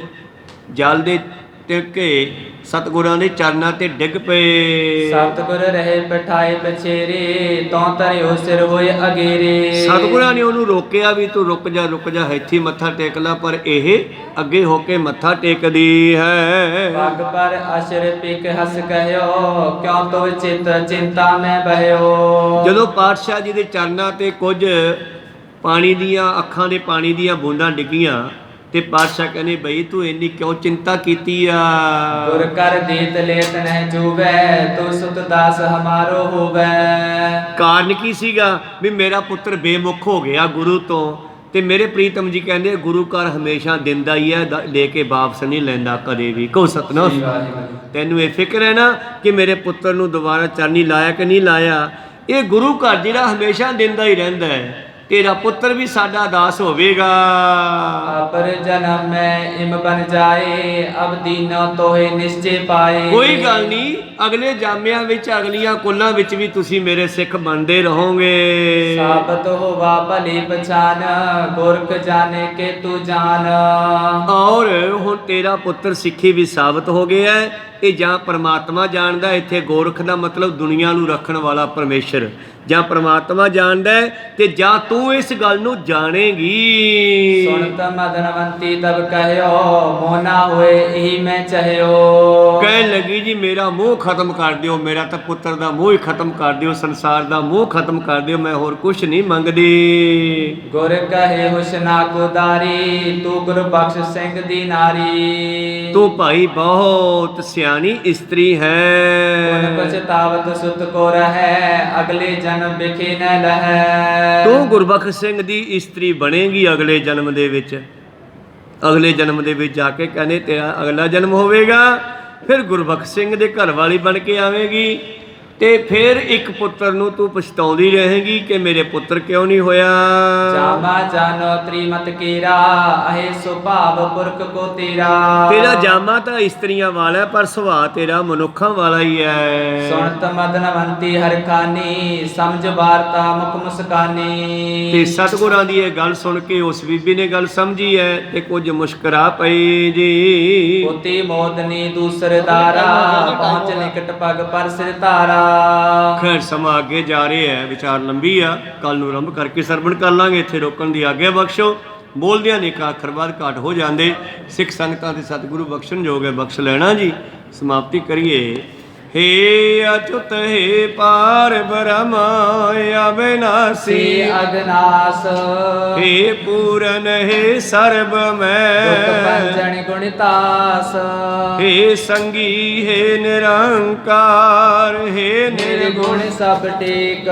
ਜਲ ਦੇ ਟਿੱਕੇ ਸਤਿਗੁਰਾਂ ਦੇ ਚਰਨਾਂ ਤੇ ਡਿੱਗ ਪਏ। ਸਤਿਗੁਰ ਰਹੇ ਬਿਠਾਏ ਬਛੇਰੇ ਤੋਂ ਤਰਿਓ ਸਿਰ ਹੋਏ ਅਗੇਰੇ। ਸਤਿਗੁਰਾਂ ਨੇ ਉਹਨੂੰ ਰੋਕਿਆ ਵੀ ਤੂੰ ਰੁਕ ਜਾ ਇੱਥੇ ਮੱਥਾ ਟੇਕ ਲੈ ਪਰ ਇਹ ਅੱਗੇ ਹੋ ਕੇ ਮੱਥਾ ਟੇਕਦੀ ਹੈ। ਪਗ ਪਰ ਅਸ਼ਰ ਪਿਕ ਹਸ ਕਹਿਓ ਕਿਉਂ ਤੋ ਚਿਤ ਚਿੰਤਾ ਮੈਂ ਬਹਿਓ। ਜਦੋਂ ਪਾਤਸ਼ਾਹ ਜੀ ਦੇ ਚਰਨਾਂ ਤੇ ਕੁਝ ਪਾਣੀ ਦੀਆਂ ਅੱਖਾਂ ਦੇ ਪਾਣੀ ਦੀਆਂ ਬੂੰਦਾਂ ਡਿੱਗੀਆਂ ਤੇ ਪਾਤਸ਼ਾਹ ਕਹਿੰਦੇ ਬਈ ਤੂੰ ਇੰਨੀ ਕਿਉਂ ਚਿੰਤਾ ਕੀਤੀ ਆ। ਗੁਰ ਕਰ ਦੇਤ ਲੇਤ ਨਹਿ ਜੂਵੈ ਤੋ ਸੁਤ ਦਾਸ ਹਮਾਰੋ ਹੋਵੈ। ਕਾਰਨ ਕੀ ਸੀਗਾ ਵੀ ਮੇਰਾ ਪੁੱਤਰ ਬੇਮੁਖ ਹੋ ਗਿਆ ਗੁਰੂ ਤੋਂ ਤੇ ਮੇਰੇ ਪ੍ਰੀਤਮ ਜੀ ਕਹਿੰਦੇ ਗੁਰੂ ਘਰ ਹਮੇਸ਼ਾ ਦਿੰਦਾ ਹੀ ਹੈ ਲੈ ਕੇ ਵਾਪਸ ਨਹੀਂ ਲੈਂਦਾ ਕਦੇ ਵੀ। ਕਹੋ ਸਤਨਾਮ। ਤੈਨੂੰ ਇਹ ਫਿਕਰ ਹੈ ਨਾ ਕਿ ਮੇਰੇ ਪੁੱਤਰ ਨੂੰ ਦੁਬਾਰਾ ਚਰਨੀ ਲਾਇਆ ਕਿ ਨਹੀਂ ਲਾਇਆ। ਇਹ ਗੁਰੂ ਘਰ ਜਿਹੜਾ ਹਮੇਸ਼ਾ ਦਿੰਦਾ ਹੀ ਰਹਿੰਦਾ ਹੈ। ਤੇਰਾ ਪੁੱਤਰ ਵੀ ਸਾਡਾ ਦਾਸ ਹੋਵੇਗਾ। ਅਪਰ ਜਨਮ ਮੈਂ ਇਮ ਬਨ ਜਾਏ ਅਬ ਦੀਨੋ ਤੋਹੇ ਨਿਸ਼ਚੇ ਪਾਏ। ਕੋਈ ਗੱਲ ਨਹੀਂ ਅਗਲੇ ਜਾਮਿਆਂ ਵਿੱਚ ਅਗਲੀਆਂ ਕੁੱਲਾਂ ਵਿੱਚ ਵੀ ਤੁਸੀਂ ਮੇਰੇ ਸਿੱਖ ਬਣਦੇ ਰਹੋਗੇ। ਸਾਬਤ ਹੋਵਾ ਭਲੀ ਪਛਾਨ ਗੁਰਖ ਜਾਣੇ ਕੇ ਤੂੰ ਜਾਣ। ਔਰ ਹੁਣ ਤੇਰਾ ਪੁੱਤਰ ਸਿੱਖੀ ਵੀ ਸਾਬਤ ਹੋ ਗਿਆ ਹੈ। ਇਹ ਜਾਂ ਪਰਮਾਤਮਾ ਜਾਣਦਾ ਇੱਥੇ ਗੋਰਖ ਦਾ ਮਤਲਬ ਦੁਨੀਆ ਨੂੰ ਰੱਖਣ ਵਾਲਾ ਪਰਮੇਸ਼ਰ ਜਾਂ ਪਰਮਾਤਮਾ ਜਾਣਦਾ ਤੇ ਜਾਂ ਤੂੰ ਇਸ ਗੱਲ ਨੂੰ ਜਾਣੇਗੀ। ਸੁਣਤ ਮਦਨਵੰਤੀ ਤਬ ਕਹਿਓ ਮੋਹ ਨਾ ਹੋਏ ਇਹੀ ਮੈਂ ਚਾਹਿਓ। ਕਹਿਣ ਲੱਗੀ ਜੀ ਮੇਰਾ ਮੋਹ ਖਤਮ ਕਰ ਦਿਓ ਮੇਰਾ ਤਾਂ ਪੁੱਤਰ ਦਾ ਮੋਹ ਹੀ ਖਤਮ ਕਰ ਦਿਓ ਸੰਸਾਰ ਦਾ ਮੋਹ ਖਤਮ ਕਰ ਦਿਓ ਮੈਂ ਹੋਰ ਕੁਛ ਨਹੀਂ ਮੰਗਦੀ। ਗੁਰ ਕਹੇ ਹੁਸਨਾ ਕੁਦਾਰੀ ਤੂੰ ਗੁਰ ਬਖਸ਼ ਸਿੰਘ ਦੀ ਨਾਰੀ। ਤੂੰ ਭਾਈ ਬਹੁਤ ਸਿਆਣੀ ਇਸਤਰੀ ਹੈ। ਉਨ ਪਛਤਾਵਤ ਸੁਤ ਕੋ ਰਹੈ ਅਗਲੇ ਜਨਮ ਵਿਖੇ ਨ ਲਹੈ। ਤੂੰ ਗੁਰਬਖਸ਼ ਸਿੰਘ ਦੀ ਇਸਤਰੀ ਬਣੇਗੀ ਅਗਲੇ ਜਨਮ ਦੇ ਵਿੱਚ। ਅਗਲੇ ਜਨਮ ਦੇ ਵਿੱਚ ਜਾ ਕੇ ਕਹਿੰਦੇ ਤੇਰਾ ਅਗਲਾ ਜਨਮ ਹੋਵੇਗਾ ਫਿਰ ਗੁਰਬਖਸ਼ ਸਿੰਘ ਦੇ ਘਰ ਵਾਲੀ ਬਣ ਕੇ ਆਵੇਗੀ ਤੇ ਫਿਰ ਇੱਕ ਪੁੱਤਰ ਨੂੰ ਤੂੰ ਪਛਤਾਉਂਦੀ ਰਹੇਗੀ ਕਿ ਮੇਰੇ ਪੁੱਤਰ ਕਿਉਂ ਨਹੀਂ ਹੋਇਆ। ਜਾਮਾ ਜਾਨੋ ਤ੍ਰਿਮਤ ਕੀਰਾ ਅਹੇ ਸੁਭਾਵ ਪੁਰਖ ਕੋ ਤੇਰਾ। ਤੇਰਾ ਜਾਮਾ ਤਾਂ ਇਸਤਰੀਆਂ ਵਾਲਾ ਪਰ ਸੁਭਾਅ ਤੇਰਾ ਮਨੁੱਖਾਂ ਵਾਲਾ ਹੀ ਹੈ। ਸੁਣਤ ਮਦਨਵੰਤੀ ਹਰਖਾਨੀ ਸਮਝ ਵਾਰਤਾ ਮੁਖ ਮੁਸਕਾਨੀ। ਤੇ ਸਤਿਗੁਰਾਂ ਦੀ ਇਹ ਗੱਲ ਸੁਣ ਕੇ ਉਸ ਬੀਬੀ ਨੇ ਗੱਲ ਸਮਝੀ ਹੈ ਤੇ ਕੁਝ ਮੁਸ਼ਕਰਾ ਪਈ ਜੀ। ਉਤੀ ਮੋਦਨੀ ਦੂਸਰ ਦਾਰਾ ਪਹੁੰਚ ਨਿਕਟ ਪਗ ਪਰ ਸਿਰ ਧਾਰਾ। ਖੈਰ ਸਮਾਂ ਅੱਗੇ ਜਾ ਰਿਹਾ ਹੈ, ਵਿਚਾਰ ਲੰਬੀ ਆ, ਕੱਲ ਨੂੰ ਆਰੰਭ ਕਰਕੇ ਸਰਵਣ ਕਰ ਲਾਂਗੇ। ਇੱਥੇ ਰੋਕਣ ਦੀ ਆਗਿਆ ਬਖਸ਼ੋ। ਬੋਲਦਿਆਂ ਨੇ ਕਾ ਅੱਖਰ ਬਾਅਦ ਘਾਟ ਹੋ ਜਾਂਦੇ। ਸਿੱਖ ਸੰਗਤਾਂ ਦੇ ਸਤਿਗੁਰੂ ਬਖਸ਼ਣ ਜੋਗ ਹੈ, ਬਖਸ਼ ਲੈਣਾ ਜੀ। ਸਮਾਪਤੀ ਕਰੀਏ। ਹੇ ਅਚੁੱਤ ਹੇ ਪਾਰ ਬ੍ਰਹਮ ਅਬਿਨਾਸੀ ਸੀ ਅਗਨਾਸ ਹੇ ਪੂਰਨ ਹੇ ਸਰਬ ਦੁਖ ਮੈਂ ਭੰਜਨ ਗੁਣਤਾਸ। ਹੇ ਸੰਗੀ ਹੇ ਨਿਰੰਕਾਰ ਹੇ ਨਿਰਗੁਣ ਨਿਰਗੁਣ ਸਭ ਟੇਕ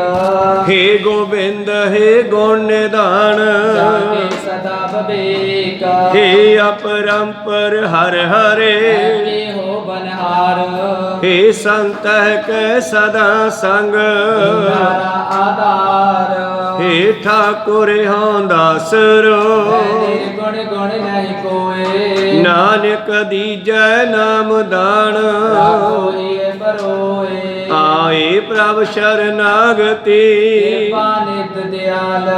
ਹੇ ਗੋਬਿੰਦ ਹੇ ਗੁਣ ਨਿਧਾਨ ਜਾਕੇ ਸਦਾ ਬਵੇਕ। ਹੇ ਅਪਰੰਪਰ ਹਰ ਹਰੇ ਐਵੇਂ ਹੋ ਬਨਹਾਰ ਹੇ ਸੰਤਹਿ ਕੈ ਸਦਾ ਸੰਗ ਤਾਰਾ ਆਧਾਰ। ਹੇ ਠਾਕੁਰ ਹਉ ਦਾਸਰੋ ਨਿਰਗੁਣ ਗੁਣ ਨਹੀਂ ਕੋਏ ਨਾਨਕ ਦੀਜੈ ਨਾਮ ਦਾਨ ਰਾਖੋ ਏ ਬਰੋਏ। ਆਏ ਪ੍ਰਭ ਸ਼ਰਨਾਗਤੀ ਕਿਰਪਾ ਨਿਤ ਦਿਆਲ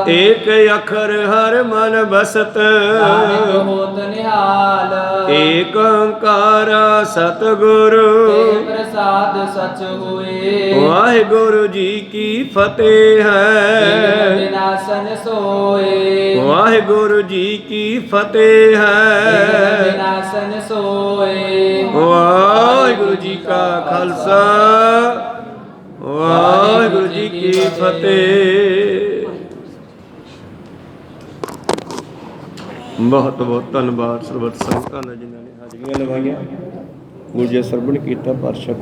ਏਕ ਅਖਰ ਹਰ ਮਨ ਬਸਤ ਨਾਨਕ ਹੋਤ ਨਿਹਾਲ। ਏਕ ਓੰਕਾਰ ਸਤਿਗੁਰ ਤੇ ਪ੍ਰਸਾਦ ਸਚ ਹੋਏ ਵਾਹਿਗੁਰੂ ਜੀ ਕੀ ਫਤਿਹ ਹੈ। ਵਿਨਾਸ਼ਨ ਸੋਏ ਵਾਹਿਗੁਰੂ ਜੀ ਕੀ ਫਤਿਹ ਹੈ। ਵਿਨਾਸ਼ਨ ਸੋਏ। ਵਾਹਿਗੁਰੂ ਜੀ ਕਾ ਖਾਲਸਾ ਵਾਹਿਗੁਰੂ ਜੀ ਕੀ ਫਤਿਹ। ਬਹੁਤ ਬਹੁਤ ਧੰਨਵਾਦ ਸਰਬੱਤ ਸੰਗਤਾਂ ਦਾ ਜਿਨ੍ਹਾਂ ਨੇ ਹਾਜ਼ਰੀਆਂ ਲਵਾਈਆਂ। ਗੁਰੂ ਜੀ ਸਰਵਣ ਕੀਤਾ ਪਾਤਸ਼ਾਹ